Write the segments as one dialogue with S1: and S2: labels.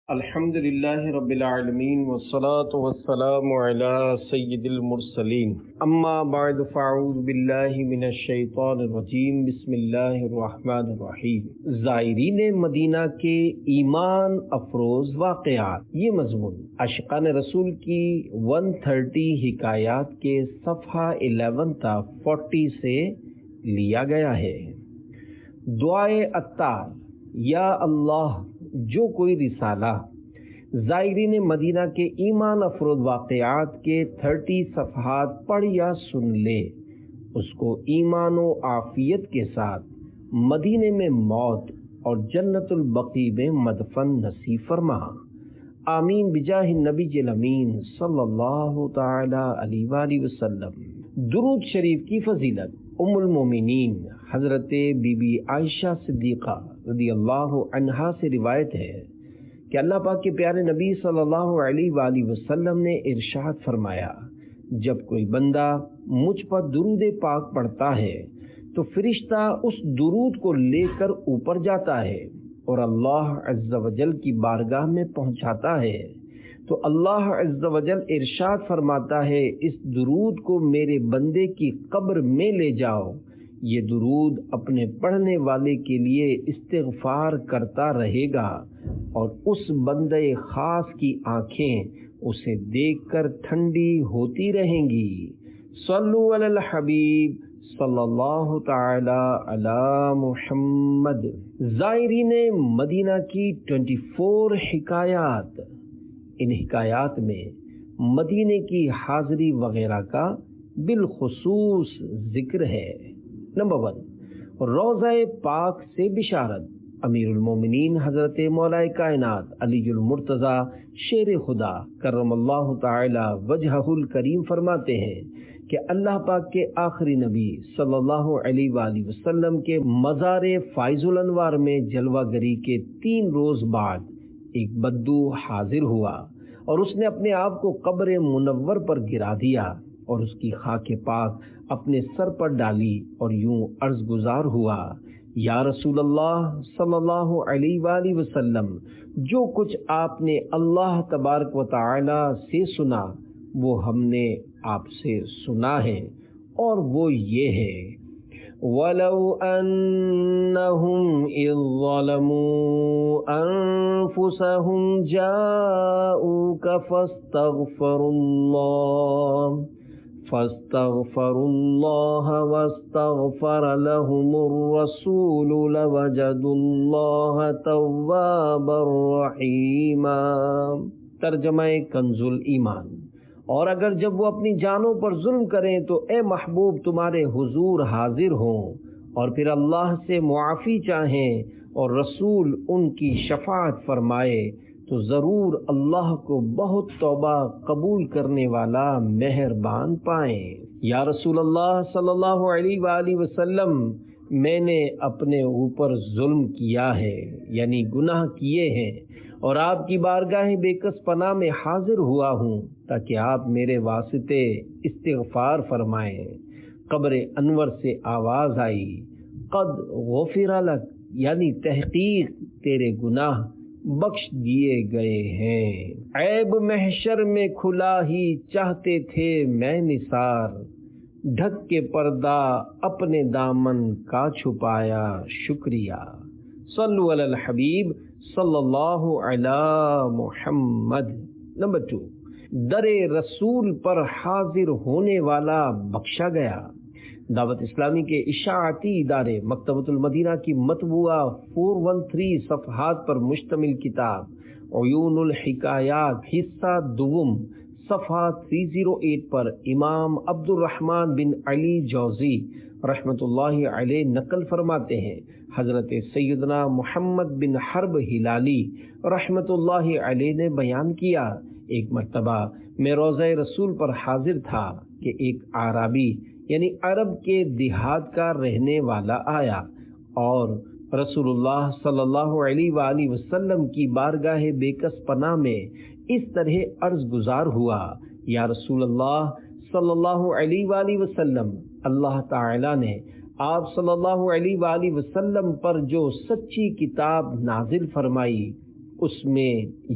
S1: الحمدللہ رب العالمین والصلاة والسلام علی سید المرسلین اما بعد فاعوذ باللہ من الشیطان الرجیم بسم اللہ الرحمن الرحیم۔ زائرین مدینہ کے ایمان افروز واقعات، یہ مضمون عاشقان رسول کی 130 حکایات کے صفحہ 11 تا 40 سے لیا گیا ہے۔ دعائے عطار، یا اللہ جو کوئی رسالہ زائرین مدینہ کے ایمان افروز واقعات کے 30 صفحات پڑھ یا سن لے، اس کو ایمان و عافیت کے ساتھ مدینے میں موت اور جنت البقیع میں مدفن نصیب فرما، آمین بجاہ النبی الامین صلی اللہ تعالی علیہ وآلہ وسلم۔ درود شریف کی فضیلت، ام المومنین حضرت بی بی عائشہ صدیقہ رضی اللہ عنہا سے روایت ہے کہ اللہ پاک کے پیارے نبی صلی اللہ علیہ وآلہ وسلم نے ارشاد فرمایا، جب کوئی بندہ مجھ پر درود پاک پڑھتا ہے تو فرشتہ اس درود کو لے کر اوپر جاتا ہے اور اللہ عز و جل کی بارگاہ میں پہنچاتا ہے تو اللہ عز و جل ارشاد فرماتا ہے، اس درود کو میرے بندے کی قبر میں لے جاؤ، یہ درود اپنے پڑھنے والے کے لیے استغفار کرتا رہے گا اور اس بندے خاص کی آنکھیں اسے دیکھ کر ٹھنڈی ہوتی رہیں گی۔ صلو علی الحبیب صلی اللہ تعالی علی محمد۔ زائرین مدینہ کی 24 حکایات، ان حکایات میں مدینے کی حاضری وغیرہ کا بالخصوص ذکر ہے۔ نمبر 1، روضہ پاک سے بشارت۔ امیر المومنین حضرت مولا کائنات علی المرتضیٰ شیر خدا کرم اللہ تعالی وجہہ الکریم فرماتے ہیں کہ اللہ پاک کے آخری نبی صلی اللہ علیہ وآلہ وسلم کے مزار فائز الانوار میں جلوہ گری کے 3 روز بعد ایک بدو حاضر ہوا اور اس نے اپنے آپ کو قبر منور پر گرا دیا اور اس کی خاک پاک اپنے سر پر ڈالی اور یوں عرض گزار ہوا، یا رسول اللہ صلی اللہ علیہ وآلہ وسلم، جو کچھ آپ نے اللہ تبارک و تعالی سے سنا وہ ہم نے آپ سے سنا ہے، اور وہ یہ ہے، وَلَوْ أَنَّهُمْ إِذ ظَلَمُوا أَنفُسَهُمْ جَاءُوكَ فاستغفروا الله واستغفر لهم الرسول لوجدوا الله توابا رحیما۔ ترجمہ کنز الایمان۔ اور اگر جب وہ اپنی جانوں پر ظلم کریں تو اے محبوب تمہارے حضور حاضر ہوں اور پھر اللہ سے معافی چاہیں اور رسول ان کی شفاعت فرمائے تو ضرور اللہ کو بہت توبہ قبول کرنے والا مہربان پائیں۔ یا رسول اللہ صلی اللہ علیہ وآلہ وسلم، میں نے اپنے اوپر ظلم کیا ہے، یعنی گناہ کیے ہیں، اور آپ کی بارگاہ بے کس پناہ میں حاضر ہوا ہوں تاکہ آپ میرے واسطے استغفار فرمائیں۔ قبر انور سے آواز آئی، قد غفر لک، یعنی تحقیق تیرے گناہ بخش دیے گئے ہیں۔ عیب محشر میں کھلا ہی چاہتے تھے میں نثار، ڈھک کے پردہ اپنے دامن کا چھپایا شکریہ۔ صلو علی الحبیب صلی اللہ علی محمد۔ نمبر 2، در رسول پر حاضر ہونے والا بخشا گیا۔ دعوت اسلامی کے اشاعتی ادارے مکتبۃ المدینہ کی مطبوعہ 413 صفحات پر مشتمل کتاب عیون الحکایات حصہ دوم صفحہ 308 پر امام عبد الرحمن بن علی جوزی رحمۃ اللہ علیہ نقل فرماتے ہیں، حضرت سیدنا محمد بن حرب ہلالی رحمۃ اللہ علیہ نے بیان کیا، ایک مرتبہ میں روضہ رسول پر حاضر تھا کہ ایک اعرابی یعنی عرب کے دیہات کا رہنے والا آیا اور رسول اللہ صلی اللہ علیہ وآلہ وسلم کی بارگاہ بے کس پناہ میں اس طرح عرض گزار ہوا، یا رسول اللہ صلی اللہ علیہ وآلہ وسلم، اللہ تعالی نے آپ صلی اللہ علیہ وآلہ وسلم پر جو سچی کتاب نازل فرمائی اس میں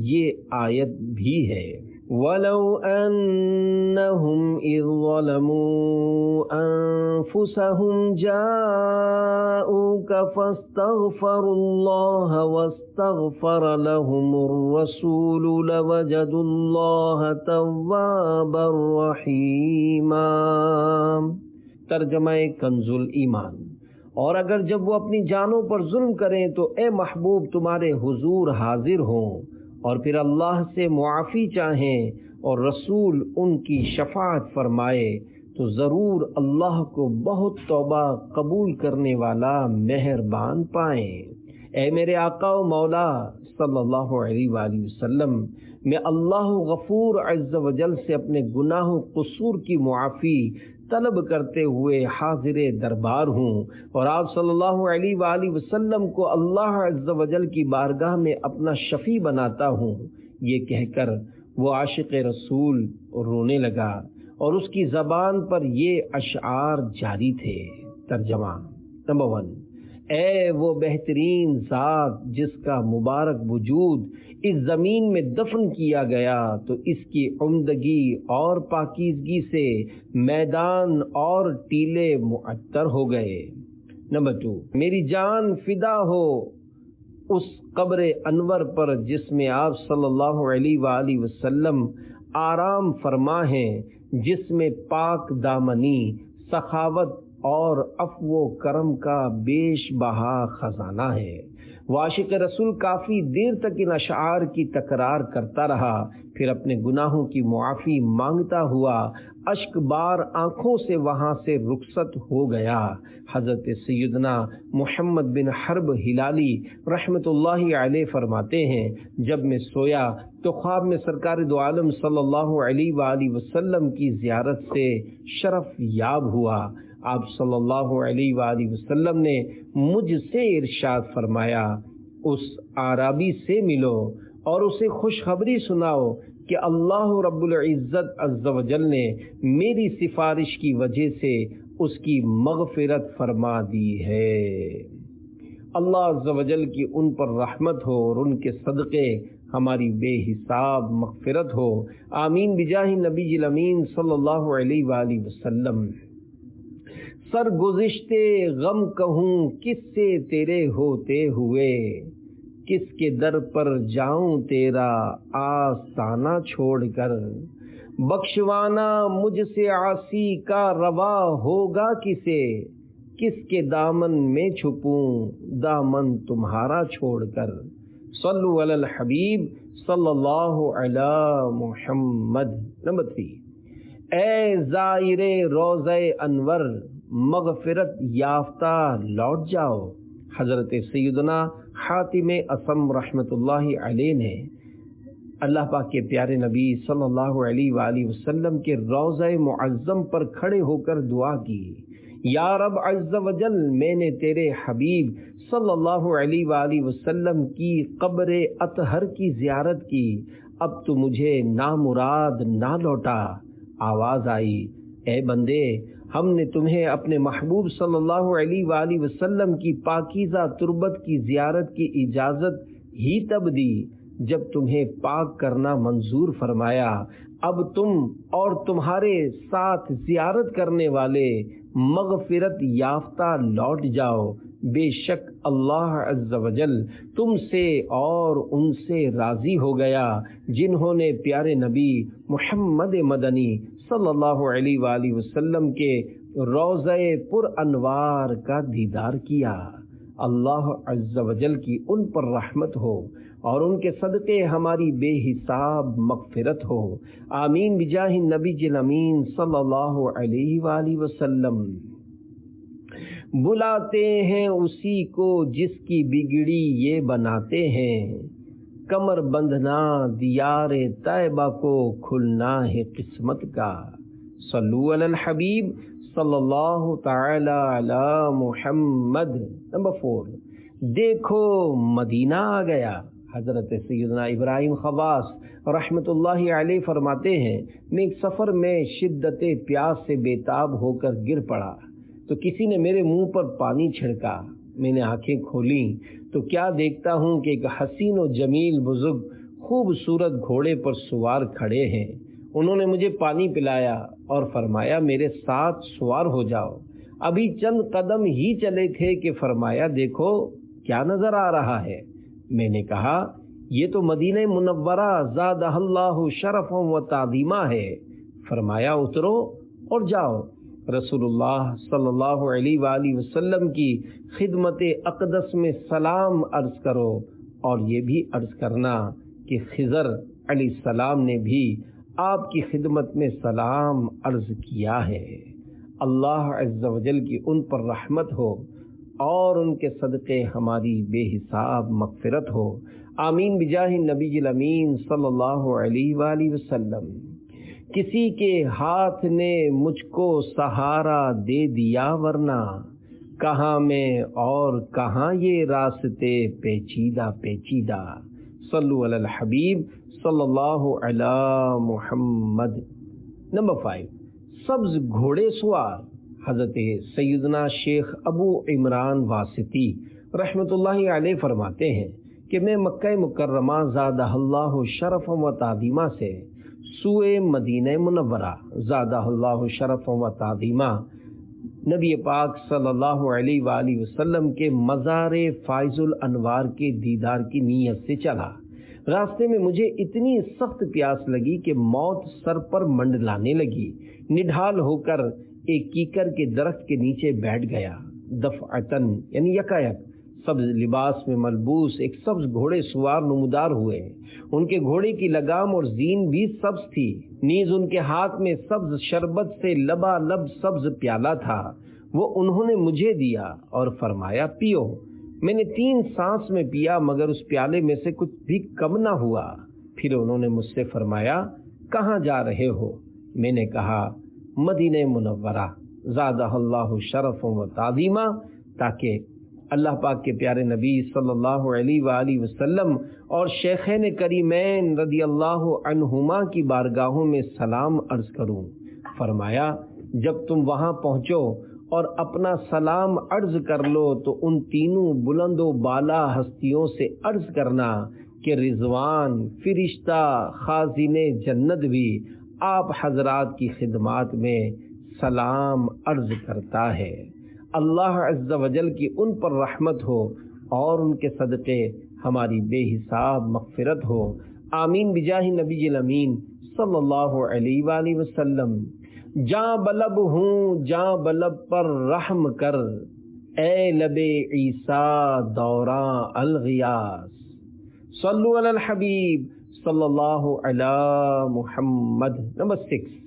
S1: یہ آیت بھی ہے، وَلَوْ أَنَّهُمْ إِذْ ظَلَمُوا أَنفُسَهُمْ جَاءُوكَ فَاسْتَغْفَرُوا اللَّهَ وَاسْتَغْفَرَ لَهُمُ الرَّسُولُ لَوَجَدُوا اللَّهَ تَوَّابًا رَحِيمًا۔ ترجمہ کنز الایمان۔ اور اگر جب وہ اپنی جانوں پر ظلم کریں تو اے محبوب تمہارے حضور حاضر ہوں اور پھر اللہ سے معافی چاہیں اور رسول ان کی شفاعت فرمائے تو ضرور اللہ کو بہت توبہ قبول کرنے والا مہربان پائیں۔ اے میرے آقا و مولا صلی اللہ علیہ وآلہ وسلم، میں اللہ غفور عز و جل سے اپنے گناہ و قصور کی معافی طلب کرتے ہوئے حاضر دربار ہوں اور آپ صلی اللہ علیہ وآلہ وسلم کو اللہ عز و جل کی بارگاہ میں اپنا شفیع بناتا ہوں۔ یہ کہہ کر وہ عاشق رسول رونے لگا اور اس کی زبان پر یہ اشعار جاری تھے۔ ترجمہ نمبر 1، اے وہ بہترین ذات جس کا مبارک وجود اس زمین میں دفن کیا گیا تو اس کی عمدگی اور پاکیزگی سے میدان اور ٹیلے معطر ہو گئے۔ نمبر 2، میری جان فدا ہو اس قبر انور پر جس میں آپ صلی اللہ علیہ وآلہ وسلم آرام فرما ہیں، جس میں پاک دامنی، سخاوت اور عفو و کرم کا بیش بہا خزانہ ہے۔ عاشق رسول کافی دیر تک ان اشعار کی تکرار کرتا رہا، پھر اپنے گناہوں کی معافی مانگتا ہوا اشک بار آنکھوں سے وہاں سے رخصت ہو گیا۔ حضرت سیدنا محمد بن حرب ہلالی رحمت اللہ علیہ فرماتے ہیں، جب میں سویا تو خواب میں سرکار دو عالم صلی اللہ علیہ وآلہ وسلم کی زیارت سے شرف یاب ہوا۔ آپ صلی اللہ علیہ وآلہ وسلم نے مجھ سے ارشاد فرمایا، اس اعرابی سے ملو اور اسے خوشخبری سناؤ کہ اللہ رب العزت عز و جل نے میری سفارش کی وجہ سے اس کی مغفرت فرما دی ہے۔ اللہ عز و جل کی ان پر رحمت ہو اور ان کے صدقے ہماری بے حساب مغفرت ہو، آمین بجاہ نبی الامین صلی اللہ علیہ وآلہ وسلم۔ سرگزشتے غم کہوں کس سے تیرے ہوتے ہوئے، کس کے در پر جاؤں تیرا آستانہ چھوڑ کر، بخشوانا مجھ سے عاصی کا روا ہوگا کسے، کس کے دامن میں چھپوں دامن تمہارا چھوڑ کر۔ صلو علی الحبیب صلی اللہ علی محمد۔ نمبر 3، اے زائر روضہ انور مغفرت یافتہ لوٹ جاؤ۔ حضرت سیدنا حاتم اصم رحمت اللہ علیہ نے اللہ پاک کے پیارے نبی صلی اللہ علیہ وآلہ وسلم کے روضہ معظم پر کھڑے ہو کر دعا کی، یا رب عز و جل، میں نے تیرے حبیب صلی اللہ علیہ وآلہ وسلم کی قبر اطہر کی زیارت کی، اب تو مجھے نامراد نہ لوٹا۔ آواز آئی، اے بندے، ہم نے تمہیں اپنے محبوب صلی اللہ علیہ وآلہ وسلم کی پاکیزہ تربت کی زیارت کی اجازت ہی تب دی جب تمہیں پاک کرنا منظور فرمایا۔ اب تم اور تمہارے ساتھ زیارت کرنے والے مغفرت یافتہ لوٹ جاؤ، بے شک اللہ عز و جل تم سے اور ان سے راضی ہو گیا جنہوں نے پیارے نبی محمد مدنی صلی اللہ علیہ وآلہ وسلم کے روضہ پر انوار کا دیدار کیا۔ اللہ عز و جل کی ان پر رحمت ہو اور ان کے صدقے ہماری بے حساب مغفرت ہو، آمین بجاہ نبی الامین صلی اللہ علیہ وآلہ وسلم۔ بلاتے ہیں اسی کو جس کی بگڑی یہ بناتے ہیں، کمر بندھنا دیار طیبہ کو کھلنا ہے قسمت کا۔ صلو علی الحبیب صلی اللہ تعالی علی محمد۔ نمبر 4، دیکھو مدینہ آ گیا۔ حضرت سیدنا ابراہیم خواص رحمت اللہ علیہ فرماتے ہیں، میں ایک سفر میں شدت پیاس سے بے تاب ہو کر گر پڑا تو کسی نے میرے منہ پر پانی چھڑکا، میں نے آنکھیں کھولیں تو کیا دیکھتا ہوں کہ ایک حسین و جمیل بزرگ خوبصورت گھوڑے پر سوار کھڑے ہیں۔ انہوں نے مجھے پانی پلایا اور فرمایا میرے ساتھ سوار ہو جاؤ۔ ابھی چند قدم ہی چلے تھے کہ فرمایا دیکھو کیا نظر آ رہا ہے؟ میں نے کہا یہ تو مدینہ منورہ زادہ اللہ شرفا و تعظیما ہے۔ فرمایا اترو اور جاؤ، رسول اللہ صلی اللہ علیہ وآلہ وسلم کی خدمت اقدس میں سلام عرض کرو، اور یہ بھی عرض کرنا کہ خضر علیہ السلام نے بھی آپ کی خدمت میں سلام عرض کیا ہے۔ اللہ عز و جل کی ان پر رحمت ہو اور ان کے صدقے ہماری بے حساب مغفرت ہو، آمین بجاہ نبی الامین صلی اللہ علیہ وآلہ وسلم۔ کسی کے ہاتھ نے مجھ کو سہارا دے دیا، ورنہ کہاں میں اور کہاں یہ راستے پیچیدہ پیچیدہ۔ صلو علی الحبیب صلی اللہ علی محمد۔ نمبر 5، سبز گھوڑے سوار۔ حضرت سیدنا شیخ ابو عمران واسطی رحمۃ اللہ علیہ فرماتے ہیں کہ میں مکہ مکرمہ زادہ اللہ شرفا و تعظیما سے سوئے مدینہ منورہ زادہ اللہ شرفا و تعظیما نبی پاک صلی اللہ علیہ وآلہ وسلم کے مزار فائز الانوار کے دیدار کی نیت سے چلا۔ راستے میں مجھے اتنی سخت پیاس لگی کہ موت سر پر منڈلانے لگی۔ نڈھال ہو کر ایک کیکر کے درخت کے نیچے بیٹھ گیا۔ دفعتن یعنی یکایک سبز لباس میں ملبوس ایک سبز گھوڑے سوار نمودار ہوئے۔ ان کے گھوڑے کی لگام اور زین بھی سبز تھی، نیز ان کے ہاتھ میں سبز شربت سے لبالب سبز پیالہ تھا۔ وہ انہوں نے مجھے دیا اور فرمایا پیو۔ میں نے 3 سانس میں پیا مگر اس پیالے میں سے کچھ بھی کم نہ ہوا۔ پھر انہوں نے مجھ سے فرمایا کہاں جا رہے ہو؟ میں نے کہا مدینہ منورہ زادہ اللہ شرفا و تعظیما، تاکہ اللہ پاک کے پیارے نبی صلی اللہ علیہ وآلہ وسلم اور شیخین کریمین رضی اللہ عنہما کی بارگاہوں میں سلام عرض کروں۔ فرمایا جب تم وہاں پہنچو اور اپنا سلام عرض کر لو تو ان تینوں بلند و بالا ہستیوں سے عرض کرنا کہ رضوان فرشتہ خازن جنت بھی آپ حضرات کی خدمات میں سلام عرض کرتا ہے۔ اللہ عز و جل کی ان پر رحمت ہو اور ان کے صدقے ہماری بے حساب مغفرت ہو، آمین بجاہ نبی الامین صلی اللہ علیہ وآلہ وسلم۔ جاں بلب ہوں جاں بلب پر رحم کر، اے لب عیسیٰ دوراں الغیاث۔ صلو علی الحبیب صلی اللہ علی محمد۔ نمبر 6،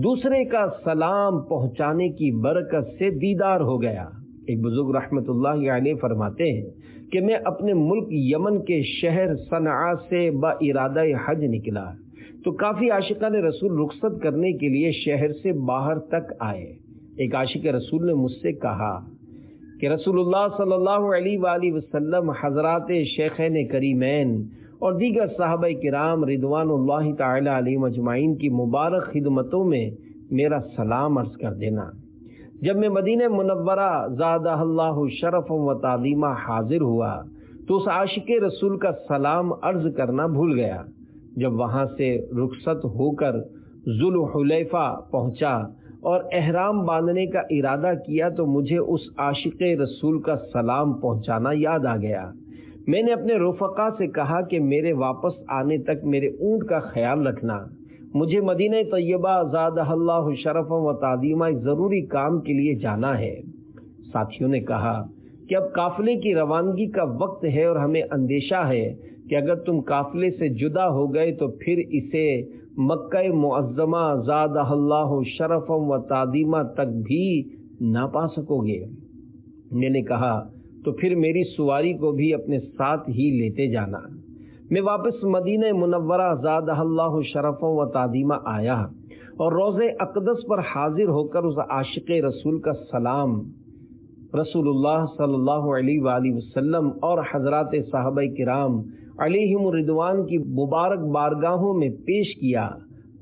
S1: دوسرے کا سلام پہنچانے کی برکت سے دیدار ہو گیا۔ ایک بزرگ رحمت اللہ علیہ فرماتے ہیں کہ میں اپنے ملک یمن کے شہر صنعاء سے با ارادہ حج نکلا تو کافی عاشقان رسول رخصت کرنے کے لیے شہر سے باہر تک آئے۔ ایک عاشق رسول نے مجھ سے کہا کہ رسول اللہ صلی اللہ علیہ وآلہ وسلم، حضرات شیخین کریمین اور دیگر صحابہ کرام رضوان اللہ تعالی علیہم اجمعین کی مبارک خدمتوں میں میرا سلام عرض کر دینا۔ جب میں مدینہ منورہ زادہ اللہ شرفا و تعظیما حاضر ہوا تو اس عاشق رسول کا سلام عرض کرنا بھول گیا۔ جب وہاں سے رخصت ہو کر ذوالحلیفہ پہنچا اور احرام باندھنے کا ارادہ کیا تو مجھے اس عاشق رسول کا سلام پہنچانا یاد آ گیا۔ میں نے اپنے رفقا سے کہا کہ میرے واپس آنے تک میرے اونٹ کا خیال رکھنا، مجھے مدینہ طیبہ زادہ اللہ شرفا و تعظیما ایک ضروری کام کے لیے جانا ہے۔ ساتھیوں نے کہا کہ اب قافلے کی روانگی کا وقت ہے اور ہمیں اندیشہ ہے کہ اگر تم قافلے سے جدا ہو گئے تو پھر اسے مکہ معظمہ زادہ اللہ شرفا و تعظیما تک بھی نہ پا سکو گے۔ میں نے کہا تو پھر میری سواری کو بھی اپنے ساتھ ہی لیتے جانا۔ میں واپس مدینہ منورہ زادہ اللہ شرفا و تعظیما آیا اور روضہ اقدس پر حاضر ہو کر اس عاشق رسول کا سلام رسول اللہ صلی اللہ علیہ وآلہ وسلم اور حضرات صحابہ کرام علیہم الرضوان کی مبارک بارگاہوں میں پیش کیا۔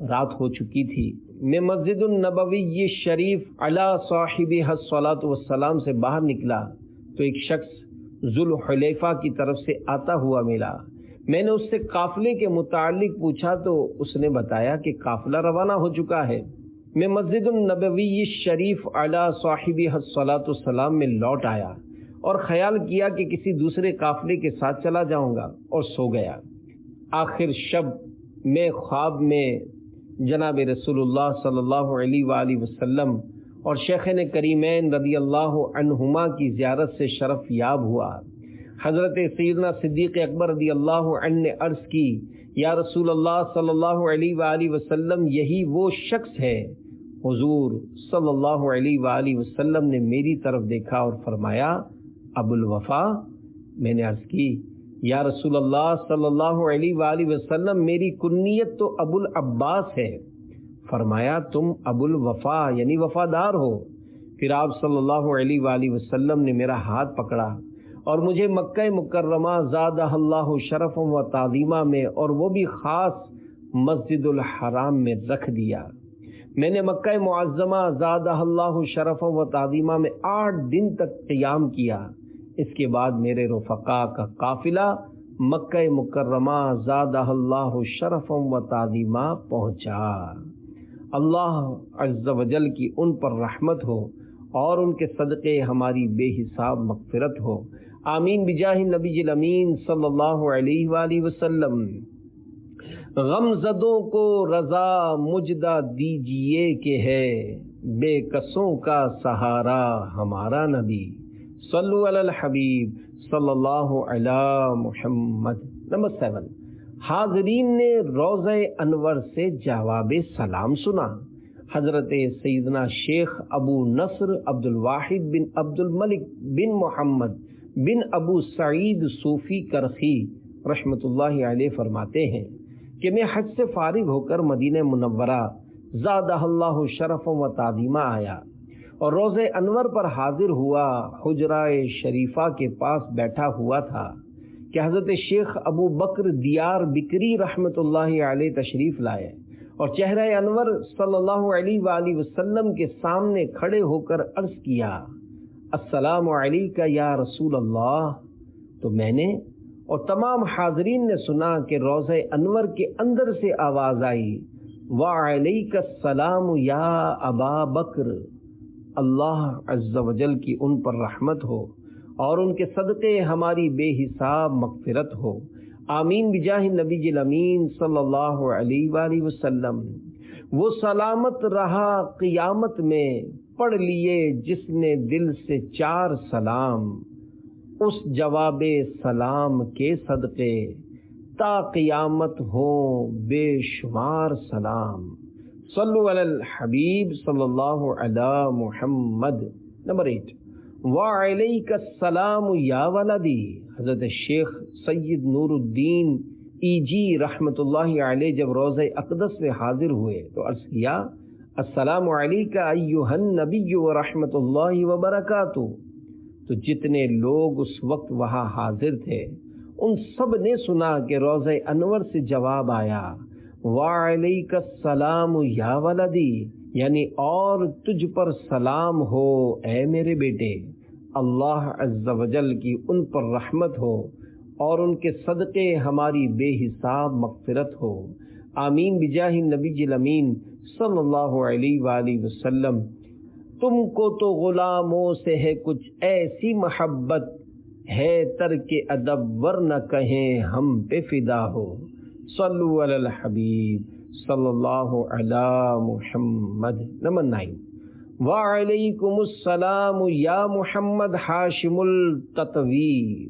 S1: رات ہو چکی تھی۔ میں مسجد النبوی شریف علی صاحبہ الصلاۃ والسلام سے باہر نکلا تو تو ایک شخص ذوالحلیفہ کی طرف سے آتا ہوا ملا۔ میں نے اس سے قافلے کے متعلق پوچھا تو اس نے بتایا کہ قافلہ روانہ ہو چکا ہے۔ میں مسجد النبوی شریف علی صاحبہ الصلاۃ والسلام میں لوٹ آیا اور خیال کیا کہ کسی دوسرے قافلے کے ساتھ چلا جاؤں گا اور سو گیا۔ آخر شب میں خواب میں جناب رسول اللہ صلی اللہ علیہ وآلہ وسلم اور شیخین کریمین رضی اللہ عنہما کی زیارت سے شرف یاب ہوا۔ حضرت سیدنا صدیق اکبر رضی اللہ عنہ نے عرض کی، یا رسول اللہ صلی اللہ علیہ وآلہ وسلم، یہی وہ شخص ہے۔ حضور صلی اللہ علیہ وآلہ وسلم نے میری طرف دیکھا اور فرمایا، ابو الوفا؟ میں نے عرض کی، یا رسول اللہ صلی اللہ علیہ وآلہ وسلم، میری کنیت تو ابو العباس ہے۔ فرمایا، تم ابو الوفا یعنی وفادار ہو۔ پھر آپ صلی اللہ علیہ وآلہ وسلم نے میرا ہاتھ پکڑا اور مجھے مکہ مکرمہ زادہ اللہ شرف و تعظیمہ میں، اور وہ بھی خاص مسجد الحرام میں رکھ دیا۔ میں نے مکہ معظمہ زادہ اللہ شرف و تعظیمہ میں 8 دن تک قیام کیا۔ اس کے بعد میرے رفقا کا قافلہ مکہ مکرمہ زادہ اللہ شرف و تعظیمہ پہنچا۔ اللہ عز و جل کی ان پر رحمت ہو اور ان کے صدقے ہماری بے حساب مغفرت ہو، آمین بجاہ نبی الامین صلی اللہ علیہ وآلہ وسلم۔ غم زدوں کو رضا مجدہ دیجئے کہ ہے، بے کسوں کا سہارا ہمارا نبی۔ صلو علی الحبیب صلی اللہ علی محمد۔ نمبر 7، حاضرین نے روضہ انور سے جواب سلام سنا۔ حضرت سیدنا شیخ ابو نصر عبد الواحد بن عبد الملک بن محمد بن ابو سعید صوفی کرخی رحمۃ اللہ علیہ فرماتے ہیں کہ میں حج سے فارغ ہو کر مدینہ منورہ زادہ اللہ شرف و تعظیمہ آیا اور روضہ انور پر حاضر ہوا۔ حجرہ شریفہ کے پاس بیٹھا ہوا تھا کہ حضرت شیخ ابو بکر دیار بکری رحمۃ اللہ علیہ تشریف لائے اور چہرہ انور صلی اللہ علیہ وآلہ وسلم کے سامنے کھڑے ہو کر عرض کیا، السلام علیکہ یا رسول اللہ۔ تو میں نے اور تمام حاضرین نے سنا کہ روضہ انور کے اندر سے آواز آئی، وعلیک السلام یا ابا بکر۔ اللہ عز و جل کی ان پر رحمت ہو اور ان کے صدقے ہماری بے حساب مغفرت ہو، آمین بجاہ نبی الامین صلی اللہ علیہ وآلہ وسلم۔ وہ سلامت رہا قیامت میں، پڑھ لیے جس نے دل سے 4 سلام، اس جواب سلام کے صدقے تا قیامت ہوں بے شمار سلام۔ صلو علی الحبیب صلی اللہ علی محمد۔ نمبر 8، وعلیک السلام یا ولدی۔ حضرت شیخ سید نور الدین ای جی رحمۃ اللہ علیہ جب روضہ اقدس میں حاضر ہوئے تو عرض کیا، السلام علیکہ ایہا النبی ورحمۃ اللہ وبرکاتہ۔ تو جتنے لوگ اس وقت وہاں حاضر تھے ان سب نے سنا کہ روضہ انور سے جواب آیا، وعلیک السلام یا ولدی، یعنی اور تجھ پر سلام ہو اے میرے بیٹے۔ اللہ عز و جل کی ان پر رحمت ہو اور ان کے صدقے ہماری بے حساب مغفرت ہو، آمین بجاہ نبی الامین صلی اللہ علیہ وآلہ وسلم۔ تم کو تو غلاموں سے ہے کچھ ایسی محبت، ہے ترک ادب ورنہ کہیں ہم پہ فدا ہو۔ صلو علی الحبیب صلی اللہ علی محمد۔ نمبر 9، وعلیکم السلام یا محمد ہاشم التطوی۔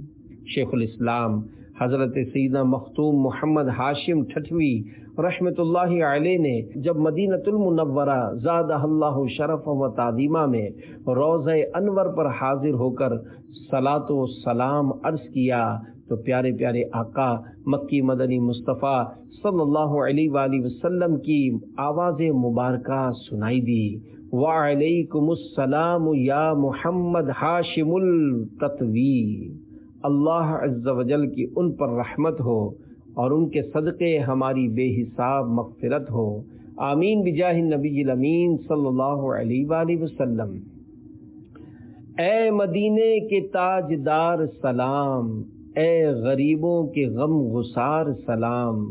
S1: شیخ الاسلام حضرت سیدنا مختوم محمد ہاشم ٹھٹوی رحمۃ اللہ علیہ نے جب مدینۃ المنورہ زادہ اللہ شرف و تعظیمہ میں روضہ انور پر حاضر ہو کر صلاۃ و سلام عرض کیا تو پیارے پیارے آقا مکی مدنی مصطفیٰ صلی اللہ علیہ وآلہ وسلم کی آواز مبارکہ سنائی دی، وعلیکم السلام یا محمد ہاشم التطوی۔ اللہ عز و جل کی ان پر رحمت ہو اور ان کے صدقے ہماری بے حساب مغفرت ہو، آمین بجاہ نبی الامین صلی اللہ علیہ وآلہ وسلم۔ اے مدینے کے تاجدار سلام، اے غریبوں کے غم گسار سلام،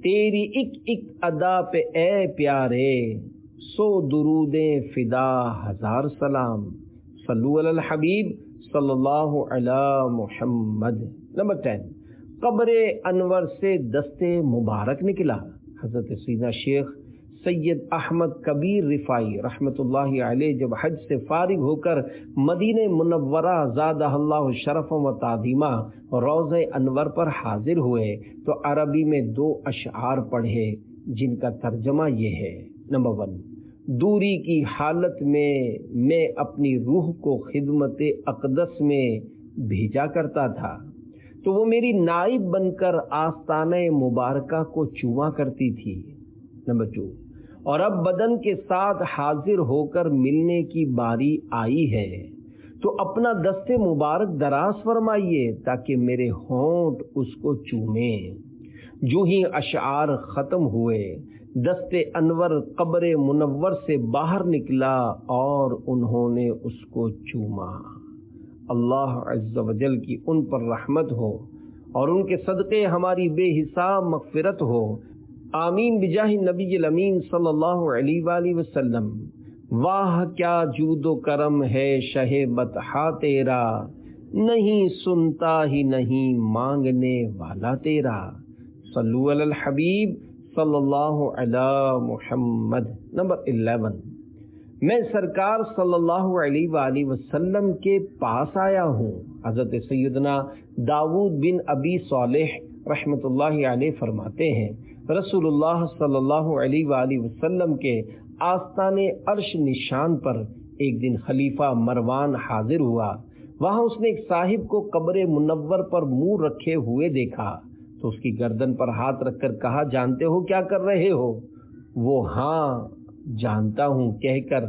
S1: تیری ایک ایک ادا پہ اے پیارے، 100 درودیں فدا ہزار سلام۔ صلو علی الحبیب صلی اللہ علی محمد۔ نمبر 10، قبر انور سے دست مبارک نکلا۔ حضرت سیدنا شیخ سید احمد کبیر رفاعی رحمۃ اللہ علیہ جب حج سے فارغ ہو کر مدینہ منورہ زادہ اللہ شرف و تعظیمہ روضہ انور پر حاضر ہوئے تو عربی میں 2 اشعار پڑھے جن کا ترجمہ یہ ہے۔ نمبر 1، دوری کی حالت میں اپنی روح کو خدمت اقدس میں بھیجا کرتا تھا تو وہ میری نائب بن کر آستانہ مبارکہ کو چوما کرتی تھی۔ نمبر 2، اور اب بدن کے ساتھ حاضر ہو کر ملنے کی باری آئی ہے تو اپنا دست مبارک دراز فرمائیے تاکہ میرے ہونٹ اس کو چومیں۔ جو ہی اشعار ختم ہوئے دست انور قبر منور سے باہر نکلا اور انہوں نے اس کو چوما۔ اللہ عز و جل کی ان پر رحمت ہو اور ان کے صدقے ہماری بے حساب مغفرت ہو، آمین بجاہ نبی الامین صلی اللہ علیہ وآلہ وسلم۔ واہ کیا جود و کرم ہے شہ بطحا تیرا، نہیں سنتا ہی نہیں مانگنے والا تیرا۔ صلو علی الحبیب صلی اللہ علی محمد۔ نمبر 11، میں سرکار صلی اللہ علیہ وآلہ وسلم کے پاس آیا ہوں۔ حضرت سیدنا داؤد بن ابی صالح رحمۃ اللہ علیہ فرماتے ہیں رسول اللہ صلی اللہ علیہ وآلہ وسلم کے آستان عرش نشان پر ایک دن خلیفہ مروان حاضر ہوا۔ وہاں اس نے ایک صاحب کو قبر منور پر منہ رکھے ہوئے دیکھا تو اس کی گردن پر ہاتھ رکھ کر کہا، جانتے ہو کیا کر رہے ہو؟ وہ ہاں جانتا ہوں کہہ کر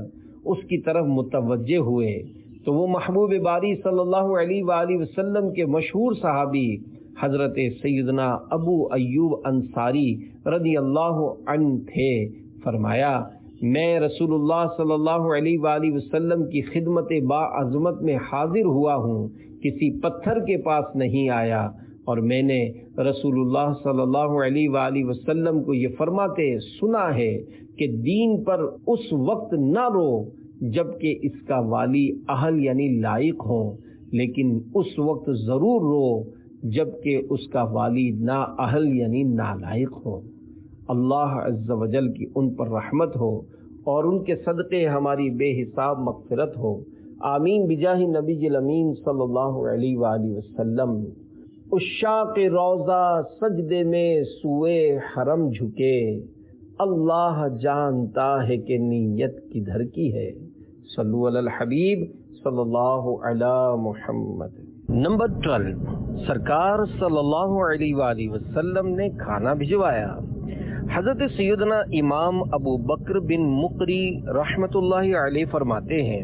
S1: اس کی طرف متوجہ ہوئے تو وہ محبوب باری صلی اللہ علیہ وآلہ وسلم کے مشہور صحابی حضرت سیدنا ابو ایوب انصاری رضی اللہ عنہ تھے۔ فرمایا، میں رسول اللہ صلی اللہ علیہ وآلہ وسلم کی خدمت با عظمت میں حاضر ہوا ہوں، کسی پتھر کے پاس نہیں آیا، اور میں نے رسول اللہ صلی اللہ علیہ وآلہ وسلم کو یہ فرماتے سنا ہے کہ دین پر اس وقت نہ رو جبکہ اس کا والی اہل یعنی لائق ہوں، لیکن اس وقت ضرور رو جبکہ اس کا والی نا اہل یعنی نالائق ہو۔ اللہ عز و جل کی ان پر رحمت ہو اور ان کے صدقے ہماری بے حساب مغفرت ہو، آمین بجاہ نبی الامین صلی اللہ علیہ وآلہ وسلم۔ عشاق روضہ سجدے میں سوئے حرم جھکے، اللہ جانتا ہے کہ نیت کدھر کی ہے۔ صلو علی الحبیب صلی اللہ علی محمد۔ نمبر 12، سرکار صلی اللہ علیہ وآلہ وسلم نے کھانا بھجوایا۔ حضرت سیدنا امام ابو بکر بن مقری رحمۃ اللہ علیہ فرماتے ہیں،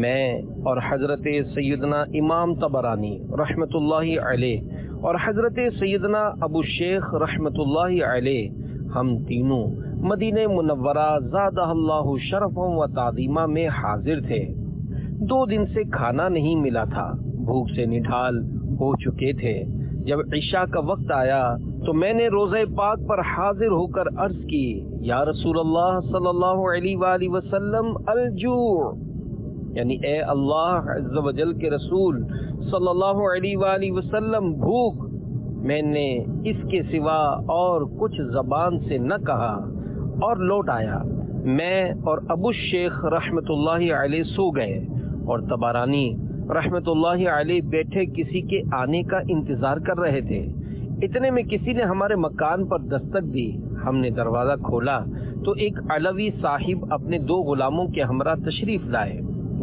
S1: میں اور حضرت سیدنا امام طبرانی رحمۃ اللہ علیہ اور حضرت سیدنا ابو شیخ رحمۃ اللہ علیہ ہم تینوں مدینہ منورہ زادہ اللہ شرف و تعظیمہ میں حاضر تھے۔ 2 دن سے کھانا نہیں ملا تھا، بھوک سے نڈھال ہو چکے تھے۔ جب عشاء کا وقت آیا تو میں نے روضہ پاک پر حاضر ہو کر عرض کی، یا رسول اللہ صلی اللہ علیہ وآلہ وسلم الجوع، یعنی اے اللہ عز و جل کے رسول صلی اللہ علیہ وآلہ وسلم بھوک۔ میں نے اس کے سوا اور کچھ زبان سے نہ کہا اور لوٹ آیا۔ میں اور ابو شیخ رحمت اللہ علیہ سو گئے اور طبرانی رحمت اللہ علیہ بیٹھے کسی کے آنے کا انتظار کر رہے تھے۔ اتنے میں کسی نے ہمارے مکان پر دستک دی۔ ہم نے دروازہ کھولا تو ایک علوی صاحب اپنے 2 غلاموں کے ہمراہ تشریف لائے۔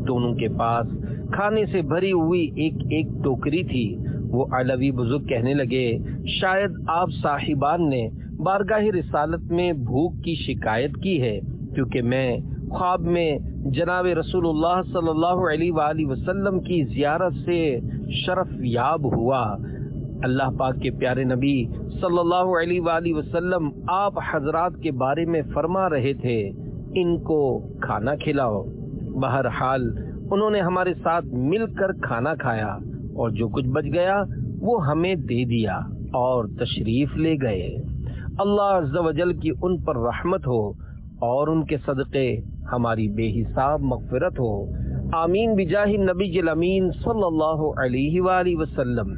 S1: دونوں کے پاس کھانے سے بھری ہوئی ایک ٹوکری تھی۔ وہ علوی بزرگ کہنے لگے، شاید آپ صاحبان نے بارگاہ رسالت میں بھوک کی شکایت کی ہے، کیونکہ میں خواب میں جناب رسول اللہ صلی اللہ علیہ وآلہ وسلم کی زیارت سے شرف یاب ہوا۔ اللہ پاک کے پیارے نبی صلی اللہ علیہ وآلہ وسلم آپ حضرات کے بارے میں فرما رہے تھے، ان کو کھانا کھلاؤ۔ بہرحال انہوں نے ہمارے ساتھ مل کر کھانا کھایا اور جو کچھ بچ گیا وہ ہمیں دے دیا اور تشریف لے گئے۔ اللہ عز و جل کی ان پر رحمت ہو اور ان کے صدقے ہماری بے حساب مغفرت ہو، آمین بجاہ النبی الامین صلی اللہ علیہ وآلہ وسلم۔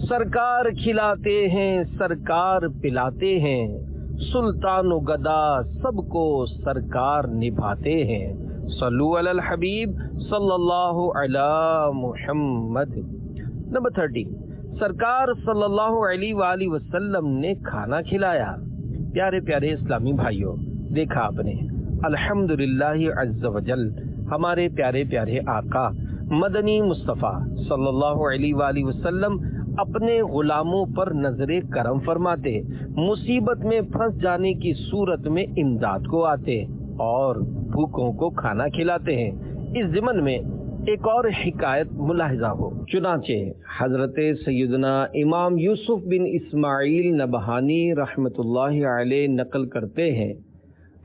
S1: سرکار کھلاتے ہیں، سرکار پلاتے ہیں، سلطان و گدا سب کو سرکار نبھاتے ہیں، صلو علی الحبیب صلی اللہ علی محمد۔ نمبر 13، سرکار صلی اللہ علیہ وآلہ وسلم نے کھانا کھلایا۔ پیارے پیارے اسلامی بھائیوں، دیکھا آپ نے، الحمدللہ عز و جل ہمارے پیارے پیارے آقا مدنی مصطفیٰ صلی اللہ علیہ وآلہ وسلم اپنے غلاموں پر نظر کرم فرماتے، مصیبت میں پھنس جانے کی صورت میں امداد کو آتے اور بھوکوں کو کھانا کھلاتے ہیں۔ اس ضمن میں ایک اور حکایت ملاحظہ ہو، چنانچہ حضرت سیدنا امام یوسف بن اسماعیل نبہانی رحمت اللہ علیہ نقل کرتے ہیں،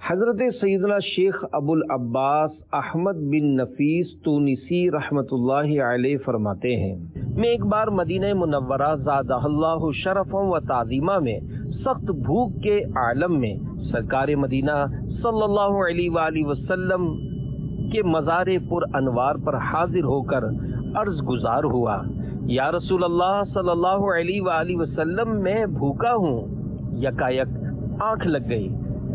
S1: حضرت سیدنا شیخ ابو العباس احمد بن نفیس تونسی رحمت اللہ علیہ فرماتے ہیں، میں ایک بار مدینہ منورہ زادہ اللہ شرفا و تعظیمہ میں سخت بھوک کے عالم میں سرکار مدینہ صلی اللہ علیہ وآلہ وسلم کے مزار پر انوار پر حاضر ہو کر عرض گزار ہوا، یا رسول اللہ صلی اللہ علیہ وآلہ وسلم میں بھوکا ہوں۔ یکایک آنکھ لگ گئی،